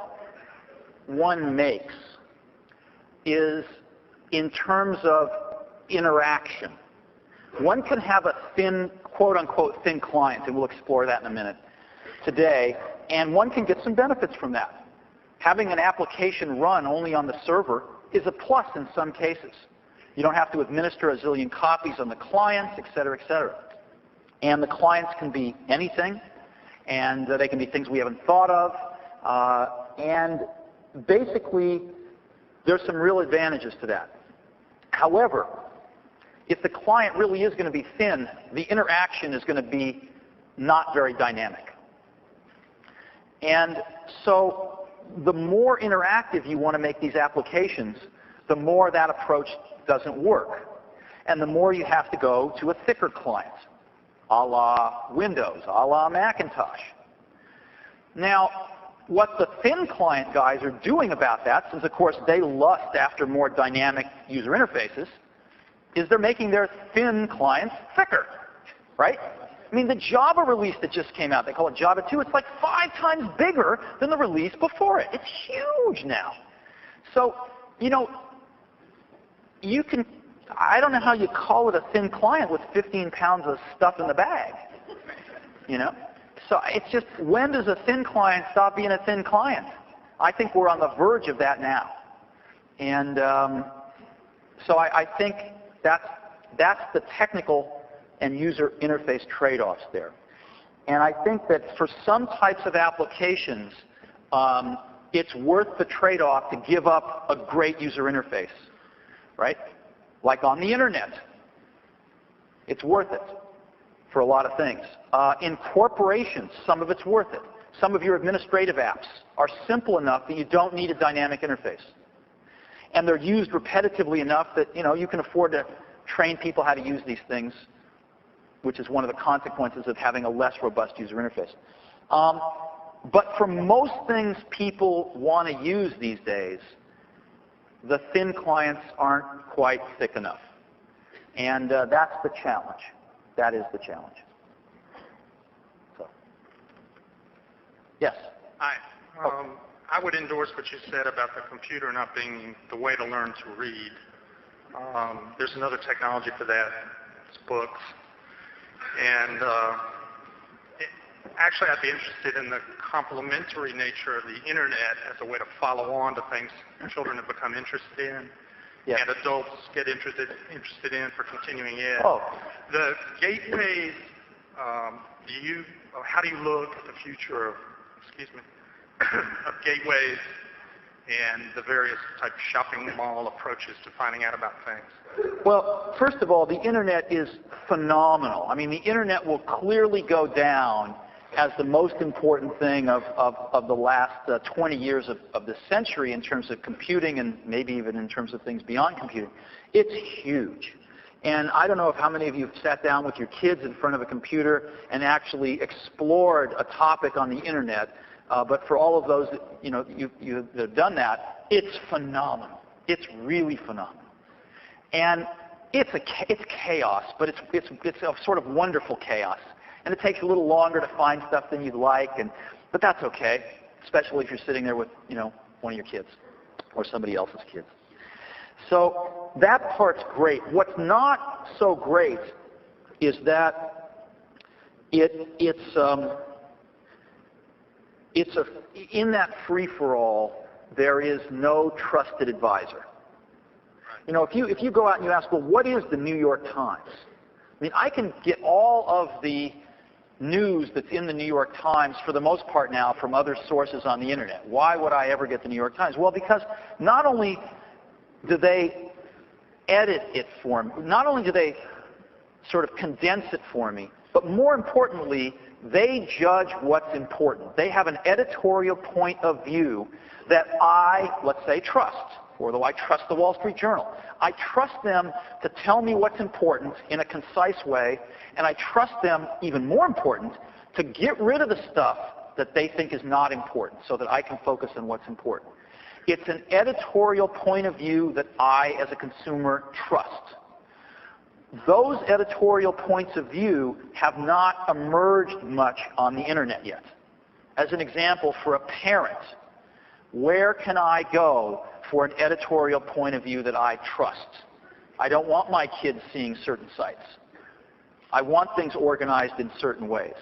one makes is in terms of interaction. One can have a thin, quote-unquote, thin client, and we'll explore that in a minute today, and one can get some benefits from that. Having an application run only on the server is a plus in some cases. You don't have to administer a zillion copies on the clients, et cetera, et cetera. And the clients can be anything, and they can be things we haven't thought of, and basically, there's some real advantages to that. However, if the client really is going to be thin, the interaction is going to be not very dynamic. And so the more interactive you want to make these applications, the more that approach doesn't work. And the more you have to go to a thicker client, a la Windows, a la Macintosh. Now, what the thin client guys are doing about that, since of course they lust after more dynamic user interfaces, is they're making their thin clients thicker, right? I mean, the Java release that just came out, they call it Java 2, it's like 5 times bigger than the release before it. It's huge now. So, you know, you can, I don't know how you call it a thin client with 15 pounds of stuff in the bag, you know? So it's just, when does a thin client stop being a thin client? I think we're on the verge of that now. And so I think that's the technical and user interface trade-offs there. And I think that for some types of applications, it's worth the trade-off to give up a great user interface, right? Like on the internet. It's worth it for a lot of things. In corporations, some of it's worth it. Some of your administrative apps are simple enough that you don't need a dynamic interface. And they're used repetitively enough that, you know, you can afford to train people how to use these things, which is one of the consequences of having a less robust user interface. But for most things people want to use these days, the thin clients aren't quite thick enough. And that's the challenge. That is the challenge. So, yes? Hi. I would endorse what you said about the computer not being the way to learn to read. There's another technology for that. It's books. And actually, I'd be interested in the complementary nature of the internet as a way to follow on to things children have become interested in, and adults get interested in for continuing ed. The gateways. How do you look at the future of, of gateways and the various type of shopping mall approaches to finding out about things? Well, first of all, the internet is phenomenal. I mean, the internet will clearly go down as the most important thing of the last 20 years of the century in terms of computing and maybe even in terms of things beyond computing. It's huge. And I don't know if how many of you have sat down with your kids in front of a computer and actually explored a topic on the internet. But for all of those that, you know, you have done that, it's phenomenal. It's really phenomenal. And it's chaos, but it's a sort of wonderful chaos. And it takes a little longer to find stuff than you'd like, but that's okay, especially if you're sitting there with, you know, one of your kids or somebody else's kids. So that part's great. What's not so great is that in that free-for-all, there is no trusted advisor. You know, if you go out and you ask, well, what is the New York Times? I mean, I can get all of the news that's in the New York Times, for the most part now, from other sources on the internet. Why would I ever get the New York Times? Well, because not only do they edit it for me, not only do they sort of condense it for me, but more importantly, they judge what's important. They have an editorial point of view that I, let's say, trust, although I trust the Wall Street Journal. I trust them to tell me what's important in a concise way, and I trust them, even more important, to get rid of the stuff that they think is not important so that I can focus on what's important. It's an editorial point of view that I, as a consumer, trust. Those editorial points of view have not emerged much on the internet yet. As an example, for a parent, where can I go for an editorial point of view that I trust? I don't want my kids seeing certain sites. I want things organized in certain ways.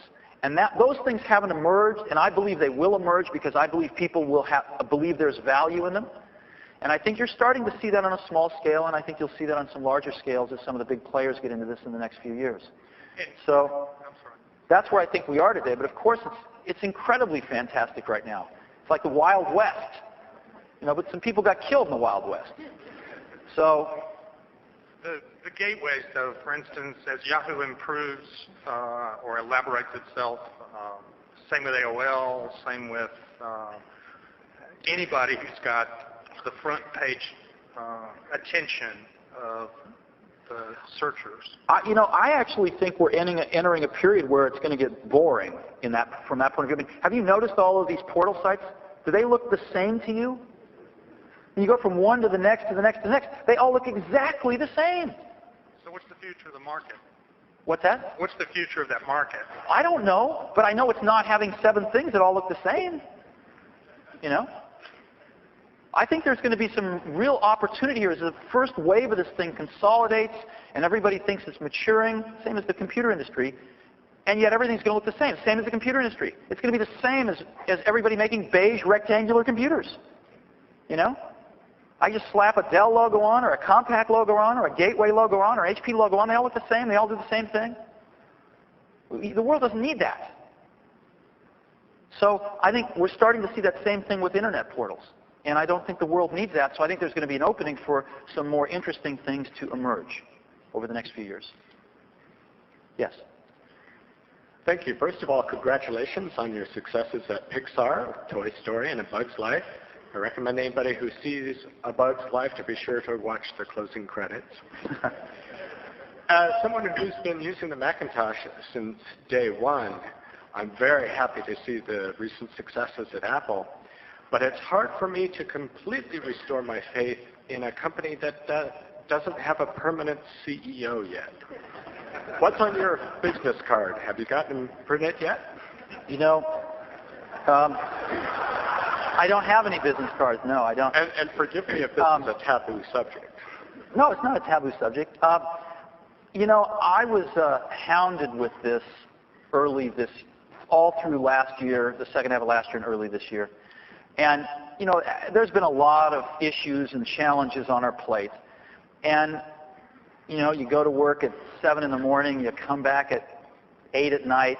And those things haven't emerged, and I believe they will emerge because I believe people will believe there's value in them. And I think you're starting to see that on a small scale, and I think you'll see that on some larger scales as some of the big players get into this in the next few years. So that's where I think we are today. But of course, it's incredibly fantastic right now. It's like the Wild West. You know, but some people got killed in the Wild West. So the gateways, though, for instance, as Yahoo improves or elaborates itself, same with AOL, same with anybody who's got the front page attention of the searchers. I actually think we're entering a period where it's going to get boring from that point of view. I mean, have you noticed all of these portal sites? Do they look the same to you? You go from one to the next to the next to the next. They all look exactly the same. So what's the future of the market? What's that? What's the future of that market? I don't know, but I know it's not having 7 things that all look the same. You know? I think there's going to be some real opportunity here as the first wave of this thing consolidates and everybody thinks it's maturing, same as the computer industry, and yet everything's going to look the same as the computer industry. It's going to be the same as everybody making beige rectangular computers. You know? I just slap a Dell logo on or a Compaq logo on or a Gateway logo on or HP logo on. They all look the same. They all do the same thing. The world doesn't need that. So I think we're starting to see that same thing with internet portals. And I don't think the world needs that, so I think there's going to be an opening for some more interesting things to emerge over the next few years. Yes? Thank you. First of all, congratulations on your successes at Pixar, Toy Story, and A Bug's Life. I recommend anybody who sees A Bug's Life to be sure to watch the closing credits. As someone who's been using the Macintosh since day one, I'm very happy to see the recent successes at Apple. But it's hard for me to completely restore my faith in a company that doesn't have a permanent CEO yet. What's on your business card? Have you gotten printed yet? You know, I don't have any business cards. No, I don't. And forgive me if this is a taboo subject. No, it's not a taboo subject. You know, I was hounded with this all through last year, the second half of last year and early this year. And, you know, there's been a lot of issues and challenges on our plate. And, you know, you go to work at 7 in the morning, you come back at 8 at night,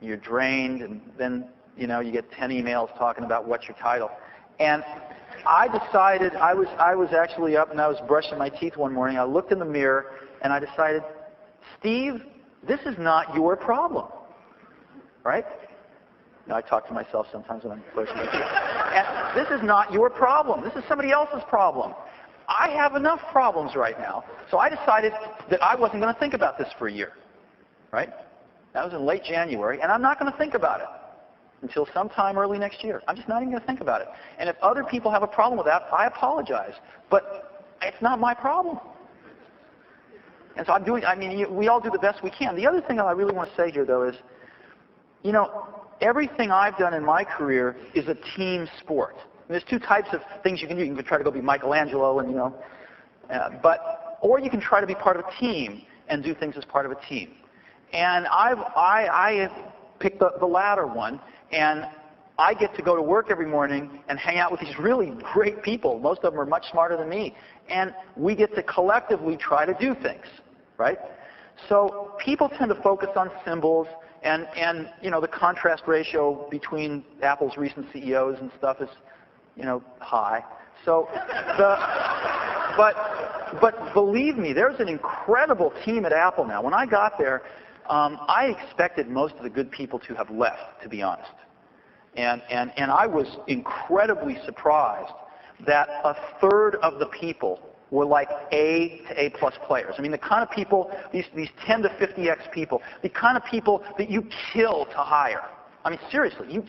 you're drained, and then, you know, you get 10 emails talking about what's your title. And I decided, I was actually up and I was brushing my teeth one morning. I looked in the mirror and I decided, Steve, this is not your problem, right? You know, I talk to myself sometimes when I'm brushing my teeth. And this is not your problem. This is somebody else's problem. I have enough problems right now. So I decided that I wasn't going to think about this for a year, right? That was in late January, and I'm not going to think about it until sometime early next year. I'm just not even going to think about it. And if other people have a problem with that, I apologize. But it's not my problem. And so we all do the best we can. The other thing I really want to say here, though, is, you know, everything I've done in my career is a team sport. And there's 2 types of things you can do. You can try to go be Michelangelo, and, you know, or you can try to be part of a team and do things as part of a team. And I picked the latter one, and I get to go to work every morning and hang out with these really great people. Most of them are much smarter than me. And we get to collectively try to do things, right? So people tend to focus on symbols And you know, the contrast ratio between Apple's recent CEOs and stuff is, you know, high. So but believe me, there's an incredible team at Apple now. When I got there, I expected most of the good people to have left, to be honest. And I was incredibly surprised that a third of the people were like A to A+ players. I mean, the kind of people, these 10 to 50x people, the kind of people that you kill to hire. I mean, seriously, you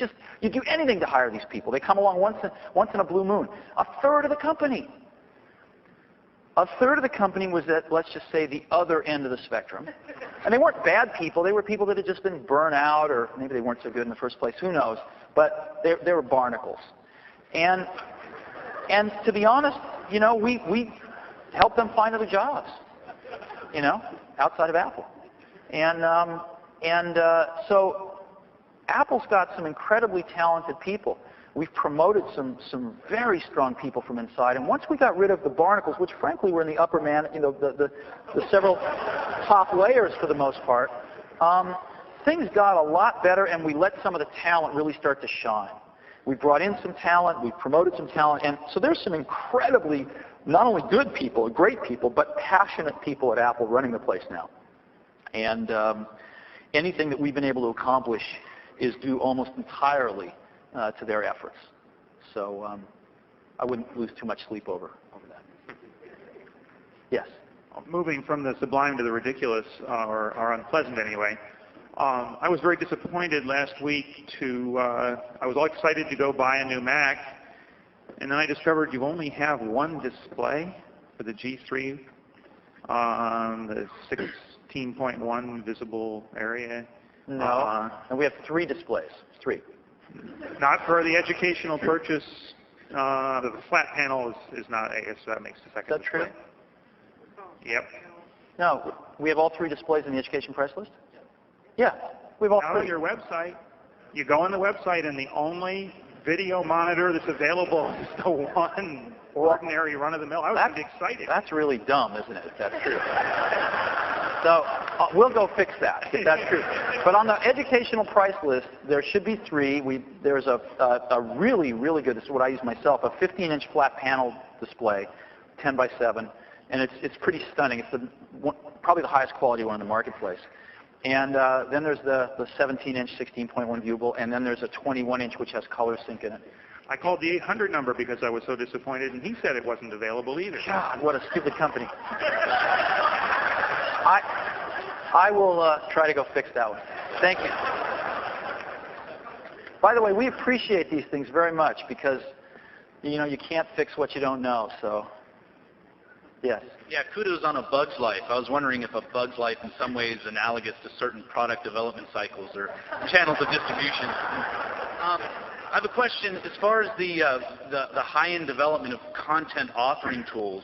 do anything to hire these people. They come along once in a blue moon. A third of the company. A third of the company was at, let's just say, the other end of the spectrum. And they weren't bad people. They were people that had just been burnt out, or maybe they weren't so good in the first place. Who knows? But they were barnacles. And to be honest, you know, we helped them find other jobs, you know, outside of Apple. So Apple's got some incredibly talented people. We've promoted some very strong people from inside. And once we got rid of the barnacles, which frankly were in the upper you know, the several top layers for the most part, things got a lot better, and we let some of the talent really start to shine. We brought in some talent, we promoted some talent, and so there's some incredibly, not only good people, great people, but passionate people at Apple running the place now. And anything that we've been able to accomplish is due almost entirely to their efforts. So I wouldn't lose too much sleep over that. Yes? Moving from the sublime to the ridiculous, or unpleasant anyway, I was very disappointed last week I was all excited to go buy a new Mac, and then I discovered you only have one display for the G3, the 16.1 visible area. No, and we have 3 displays, 3. Not for the educational purchase. The flat panel is not, I guess that makes the second display. Is that true? Yep. No, we have all 3 displays in the education price list? Yeah, we have all 3. Out on your website, you go on the website and the only video monitor that's available is the one ordinary run-of-the-mill. I was pretty excited. That's really dumb, isn't it, if that's true? So we'll go fix that, if that's true. But on the educational price list, there should be 3. There's a really, really good, this is what I use myself, a 15-inch flat panel display, 10 by 7, and it's pretty stunning. It's probably the highest quality one in the marketplace. And then there's the 17-inch 16.1 viewable, and then there's a 21-inch which has color sync in it. I called the 800 number because I was so disappointed, and he said it wasn't available either. God, what a stupid company. I will try to go fix that one. Thank you. By the way, we appreciate these things very much because, you know, you can't fix what you don't know, so yes. Yeah, kudos on a bug's life. I was wondering if a bug's life in some ways is analogous to certain product development cycles or channels of distribution. I have a question as far as the high-end development of content authoring tools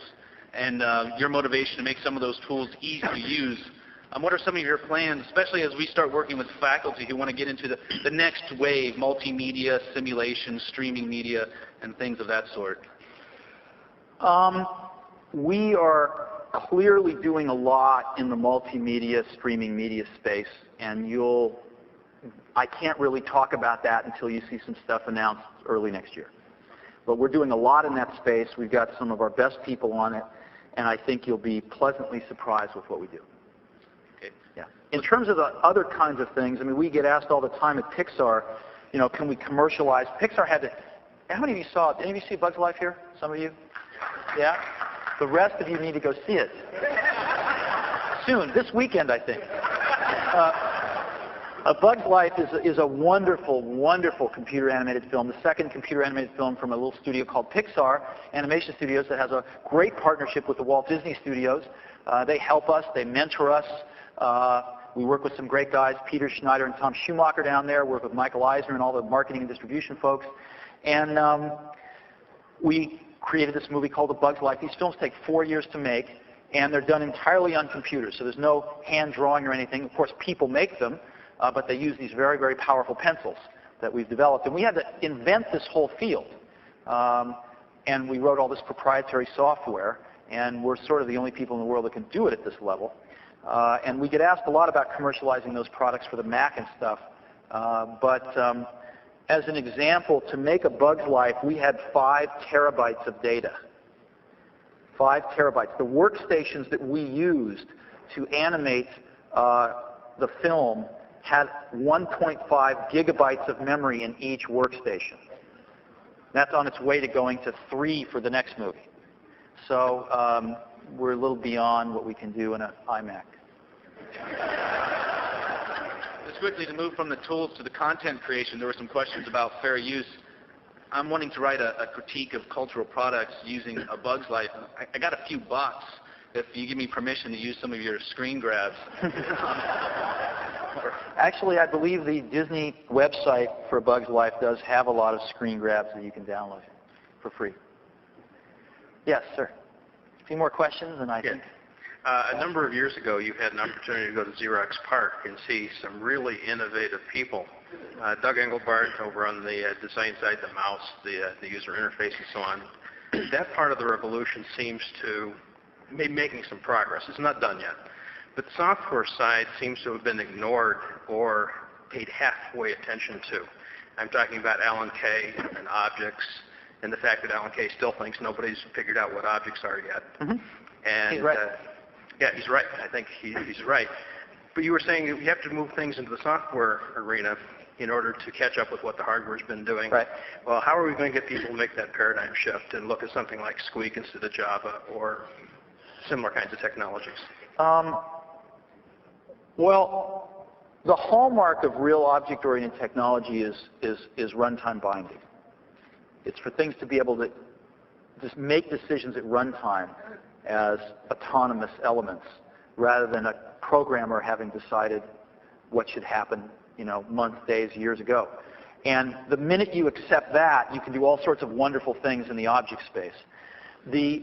and your motivation to make some of those tools easy to use. What are some of your plans, especially as we start working with faculty who want to get into the next wave, multimedia, simulation, streaming media, and things of that sort? We are clearly doing a lot in the multimedia, streaming media space, and I can't really talk about that until you see some stuff announced early next year. But we're doing a lot in that space. We've got some of our best people on it, and I think you'll be pleasantly surprised with what we do. Okay. Yeah. In terms of the other kinds of things, I mean, we get asked all the time at Pixar, you know, can we commercialize? Pixar had to, how many of you saw it? Did any of you see Bug's Life here? Some of you? Yeah? The rest of you need to go see it. Soon, this weekend, I think. A Bug's Life is a wonderful, wonderful computer animated film, the second computer animated film from a little studio called Pixar Animation Studios that has a great partnership with the Walt Disney Studios. They help us, they mentor us. We work with some great guys, Peter Schneider and Tom Schumacher down there, work with Michael Eisner and all the marketing and distribution folks. And we created this movie called A Bug's Life. These films take 4 years to make, and they're done entirely on computers, so there's no hand drawing or anything. Of course, people make them. But they use these very, very powerful pencils that we've developed. And we had to invent this whole field. And we wrote all this proprietary software, and we're sort of the only people in the world that can do it at this level. And we get asked a lot about commercializing those products for the Mac and stuff. As an example, to make A Bug's Life, we had 5 terabytes of data. 5 terabytes. The workstations that we used to animate the film had 1.5 gigabytes of memory in each workstation. That's on its way to going to 3 for the next movie. So we're a little beyond what we can do in an iMac. Just quickly, to move from the tools to the content creation, there were some questions about fair use. I'm wanting to write a critique of cultural products using A Bug's Life. I got a few bucks if you give me permission to use some of your screen grabs. Actually, I believe the Disney website for A Bug's Life does have a lot of screen grabs that you can download for free. Yes, sir. A few more questions, and I think... A number of years ago, you had an opportunity to go to Xerox PARC and see some really innovative people. Doug Engelbart over on the design side, the mouse, the user interface, and so on. That part of the revolution seems to be making some progress. It's not done yet. But the software side seems to have been ignored or paid halfway attention to. I'm talking about Alan Kay and objects, and the fact that Alan Kay still thinks nobody's figured out what objects are yet. And he's right. Yeah, he's right. I think he's right. But you were saying that we have to move things into the software arena in order to catch up with what the hardware's been doing. Right. Well, how are we going to get people to make that paradigm shift and look at something like Squeak instead of Java or similar kinds of technologies? Well, the hallmark of real object-oriented technology is runtime binding. It's for things to be able to just make decisions at runtime as autonomous elements, rather than a programmer having decided what should happen, months, days, years ago. And the minute you accept that, you can do all sorts of wonderful things in the object space. There's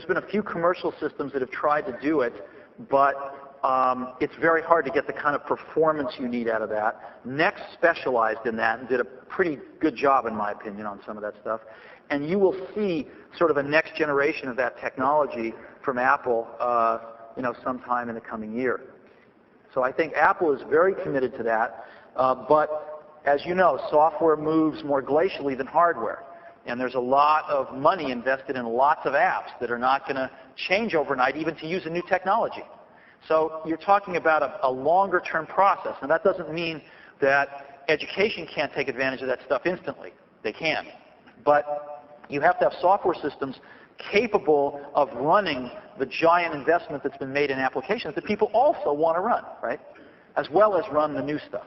been a few commercial systems that have tried to do it, but it's very hard to get the kind of performance you need out of that. Next specialized in that and did a pretty good job, in my opinion, on some of that stuff. And you will see sort of a next generation of that technology from Apple, sometime in the coming year. So I think Apple is very committed to that. But as you know, software moves more glacially than hardware. And there's a lot of money invested in lots of apps that are not going to change overnight, even to use a new technology. So you're talking about a longer-term process. Now, that doesn't mean that education can't take advantage of that stuff instantly. They can. But you have to have software systems capable of running the giant investment that's been made in applications that people also want to run, right? As well as run the new stuff.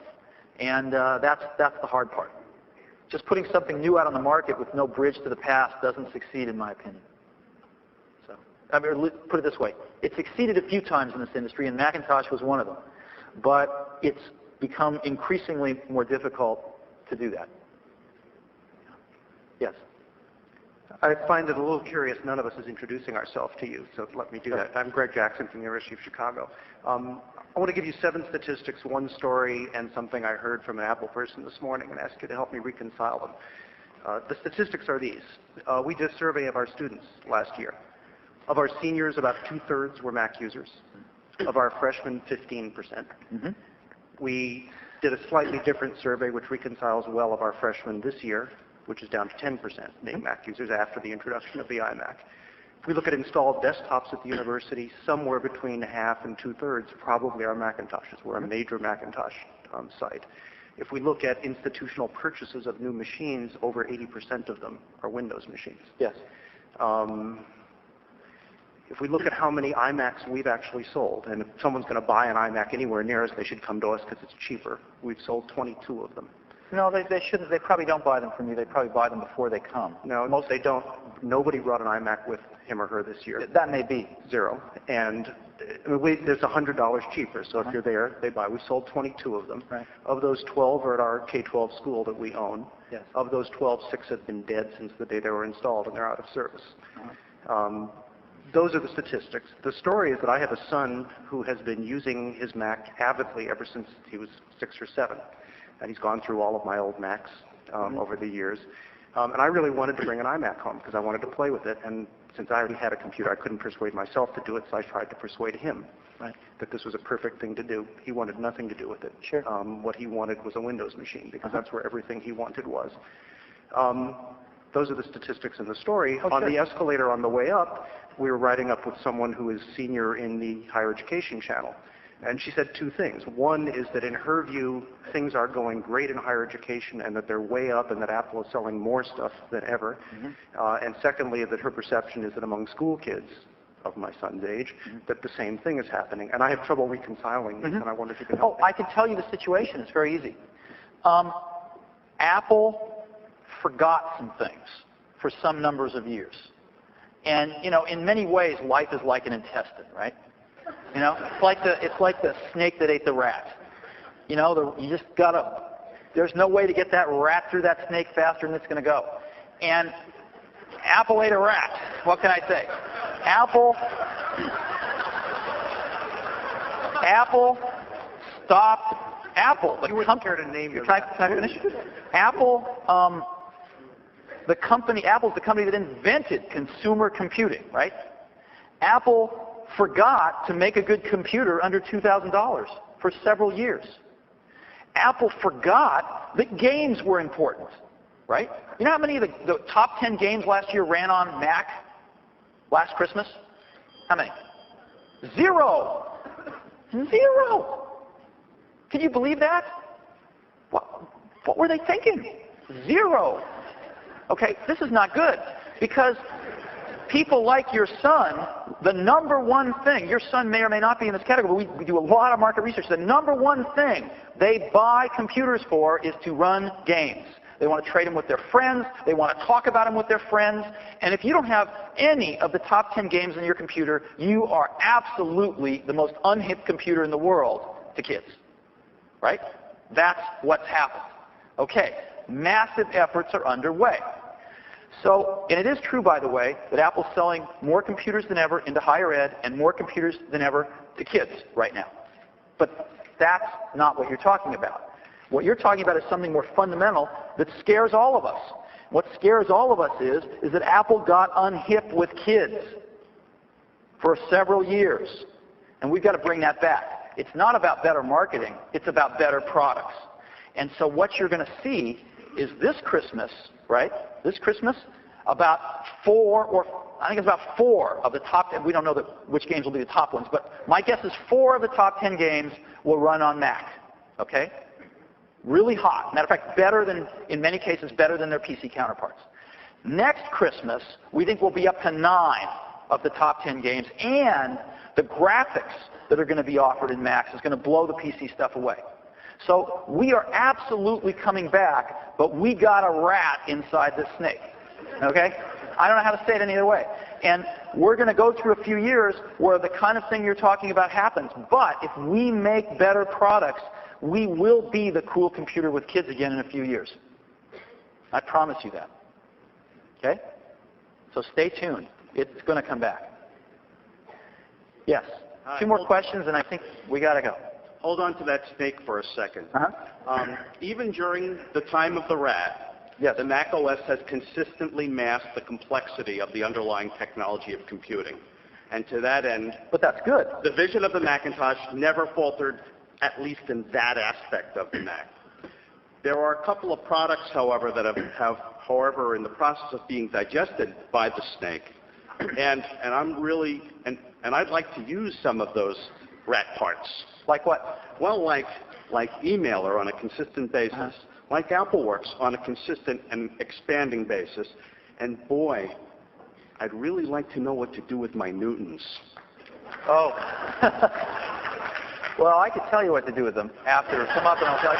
And that's the hard part. Just putting something new out on the market with no bridge to the past doesn't succeed, in my opinion. So, put it this way. It succeeded a few times in this industry, and Macintosh was one of them. But it's become increasingly more difficult to do that. Yes? I find it a little curious. None of us is introducing ourselves to you, so let me do that. I'm Greg Jackson from the University of Chicago. I want to give you 7 statistics, 1 story, and something I heard from an Apple person this morning, and ask you to help me reconcile them. The statistics are these. We did a survey of our students last year. Of our seniors, about 2/3 were Mac users. Of our freshmen, 15%. We did a slightly different survey, which reconciles well, of our freshmen this year, which is down to 10% being Mac users after the introduction of the iMac. If we look at installed desktops at the university, somewhere between half and 2/3 probably are Macintoshes. We're a major Macintosh site. If we look at institutional purchases of new machines, over 80% of them are Windows machines. Yes. If we look at how many iMacs we've actually sold, and if someone's going to buy an iMac anywhere near us, they should come to us because it's cheaper. We've sold 22 of them. No, they shouldn't. They probably don't buy them from you. They probably buy them before they come. No, most they don't. Nobody brought an iMac with him or her this year. That may be. 0. And there's $100 cheaper, so if you're there, they buy. We sold 22 of them. Right. Of those, 12 are at our K-12 school that we own. Yes. Of those 12, 6 have been dead since the day they were installed, and they're out of service. Those are the statistics. The story is that I have a son who has been using his Mac avidly ever since he was 6 or 7. And he's gone through all of my old Macs over the years. And I really wanted to bring an iMac home because I wanted to play with it. And since I already had a computer, I couldn't persuade myself to do it, so I tried to persuade him Right. that this was a perfect thing to do. He wanted nothing to do with it. Sure. What he wanted was a Windows machine, because that's where everything he wanted was. Those are the statistics in the story. Oh, on sure. the escalator on the way up, we were riding up with someone who is senior in the higher education channel. And she said two things. One is that in her view, things are going great in higher education and that they're way up and that Apple is selling more stuff than ever. And secondly, that her perception is that among school kids of my son's age, that the same thing is happening. And I have trouble reconciling these, and I wonder if you can help Oh, I can tell you the situation. It's very easy. Apple forgot some things for some numbers of years. And, you know, in many ways, life is like an intestine, right? You know, it's like the snake that ate the rat. You know, you just gotta, there's no way to get that rat through that snake faster than it's going to go. And Apple ate a rat. What can I say? Apple stopped. Apple, the company. Care to name your. Can I finish? Apple, the company. Apple's the company that invented consumer computing, right? Apple forgot to make a good computer under $2,000 for several years. Apple forgot that games were important, right? You know how many of the top 10 games last year ran on Mac last Christmas? How many? Zero. Zero. Can you believe that? What were they thinking? Zero. Okay, this is not good, because people like your son, the number one thing, your son may or may not be in this category, but we do a lot of market research. The number one thing they buy computers for is to run games. They want to trade them with their friends. They want to talk about them with their friends. And if you don't have any of the top 10 games in your computer, you are absolutely the most unhip computer in the world to kids. Right? That's what's happened. Okay, massive efforts are underway. So, and it is true, by the way, that Apple's selling more computers than ever into higher ed and more computers than ever to kids right now. But that's not what you're talking about. What you're talking about is something more fundamental that scares all of us. What scares all of us is that Apple got unhip with kids for several years. And we've got to bring that back. It's not about better marketing. It's about better products. And so what you're going to see is this Christmas, right? This Christmas, about four of the top 10, we don't know which games will be the top ones, but my guess is 4 of the top 10 games will run on Mac, okay? Really hot. Matter of fact, better than, in many cases, better than their PC counterparts. Next Christmas, we think we'll be up to 9 of the top 10 games, and the graphics that are going to be offered in Macs is going to blow the PC stuff away. So we are absolutely coming back, but we got a rat inside this snake, okay? I don't know how to say it any other way. And we're going to go through a few years where the kind of thing you're talking about happens. But if we make better products, we will be the cool computer with kids again in a few years. I promise you that. Okay? So stay tuned. It's going to come back. Yes. Hi. 2 more questions, and I think we got to go. Hold on to that snake for a second. Even during the time of the rat, yes, the Mac OS has consistently masked the complexity of the underlying technology of computing. And to that end, but that's good. The vision of the Macintosh never faltered, at least in that aspect of the Mac. There are a couple of products, however, that have however, in the process of being digested by the snake. And I'm really, and I'd like to use some of those rat parts. Like what? Well, like emailer on a consistent basis, like AppleWorks on a consistent and expanding basis. And boy, I'd really like to know what to do with my Newtons. Oh. Well, I could tell you what to do with them after. Come up and I'll tell you.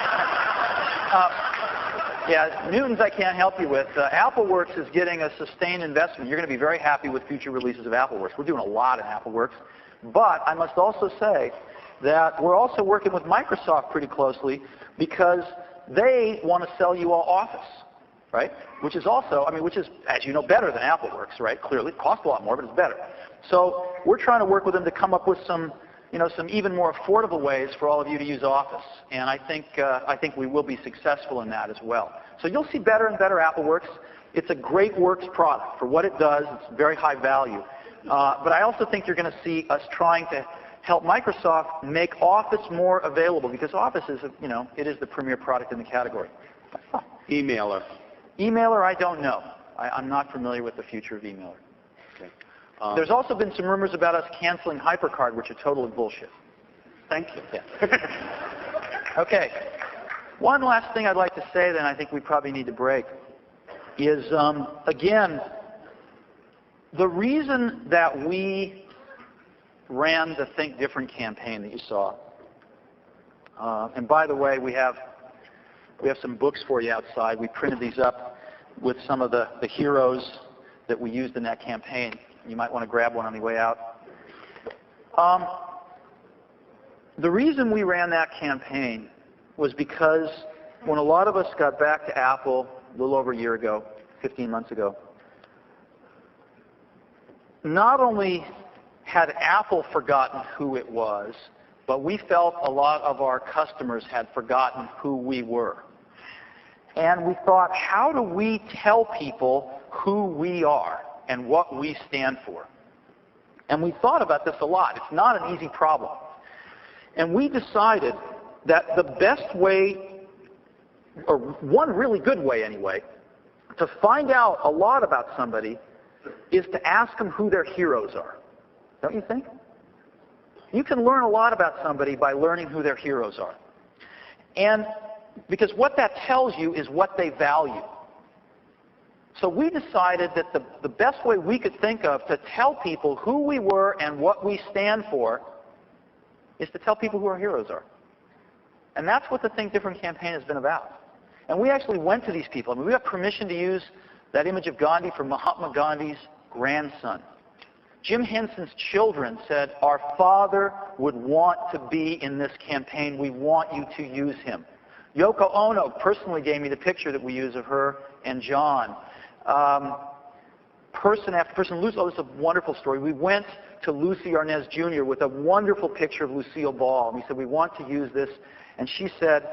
Yeah, Newtons I can't help you with. AppleWorks is getting a sustained investment. You're going to be very happy with future releases of AppleWorks. We're doing a lot in AppleWorks. But I must also say that we're also working with Microsoft pretty closely because they want to sell you all Office, right? Which is also, which is, as you know, better than AppleWorks, right? Clearly, it costs a lot more, but it's better. So we're trying to work with them to come up with some even more affordable ways for all of you to use Office. And I think we will be successful in that as well. So you'll see better and better AppleWorks. It's a great works product. For what it does, it's very high value. But I also think you're going to see us trying to help Microsoft make Office more available, because Office is, it is the premier product in the category. Emailer. Emailer, I don't know. I'm not familiar with the future of Emailer. Okay. There's also been some rumors about us canceling HyperCard, which are totally bullshit. Thank you. Yeah. Okay. One last thing I'd like to say, then I think we probably need to break, is, again, the reason that we ran the Think Different campaign that you saw, and by the way, we have some books for you outside. We printed these up with some of the heroes that we used in that campaign. You might want to grab one on the way out. The reason we ran that campaign was because when a lot of us got back to Apple a little over a year ago, 15 months ago, not only had Apple forgotten who it was, but we felt a lot of our customers had forgotten who we were. And we thought, how do we tell people who we are and what we stand for? And we thought about this a lot. It's not an easy problem. And we decided that the best way, or one really good way anyway, to find out a lot about somebody is to ask them who their heroes are. Don't you think? You can learn a lot about somebody by learning who their heroes are. And because what that tells you is what they value. So we decided that the best way we could think of to tell people who we were and what we stand for is to tell people who our heroes are. And that's what the Think Different campaign has been about. And we actually went to these people. I mean, we got permission to use that image of Gandhi from Mahatma Gandhi's grandson. Jim Henson's children said, our father would want to be in this campaign. We want you to use him. Yoko Ono personally gave me the picture that we use of her and John. Person after person, Lucy, oh, it's a wonderful story. We went to Lucy Arnaz Jr. with a wonderful picture of Lucille Ball. And we said, we want to use this. And she said,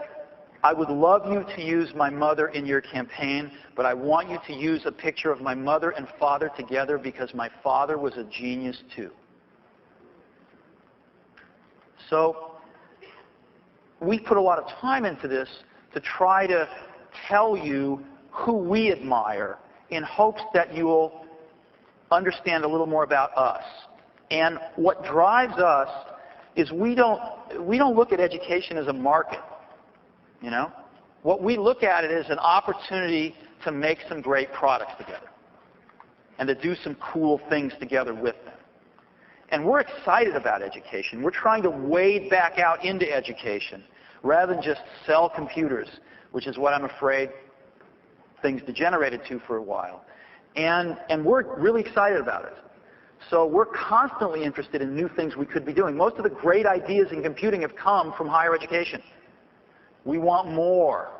I would love you to use my mother in your campaign, but I want you to use a picture of my mother and father together because my father was a genius too. So we put a lot of time into this to try to tell you who we admire in hopes that you will understand a little more about us. And what drives us is we don't look at education as a market. You know? What we look at it as an opportunity to make some great products together and to do some cool things together with them. And we're excited about education. We're trying to wade back out into education rather than just sell computers, which is what I'm afraid things degenerated to for a while. And we're really excited about it. So we're constantly interested in new things we could be doing. Most of the great ideas in computing have come from higher education. We want more.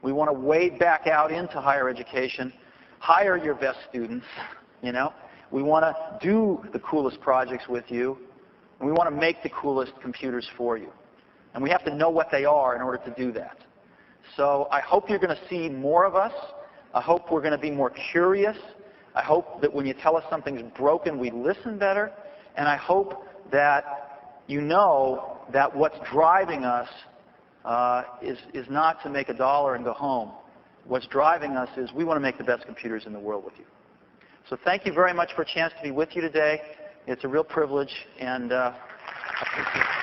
We want to wade back out into higher education, hire your best students, you know. We want to do the coolest projects with you, and we want to make the coolest computers for you. And we have to know what they are in order to do that. So I hope you're going to see more of us. I hope we're going to be more curious. I hope that when you tell us something's broken, we listen better. And I hope that you know that what's driving us is not to make $1 and go home. What's driving us is we want to make the best computers in the world with you. So thank you very much for a chance to be with you today. It's a real privilege, and I appreciate it.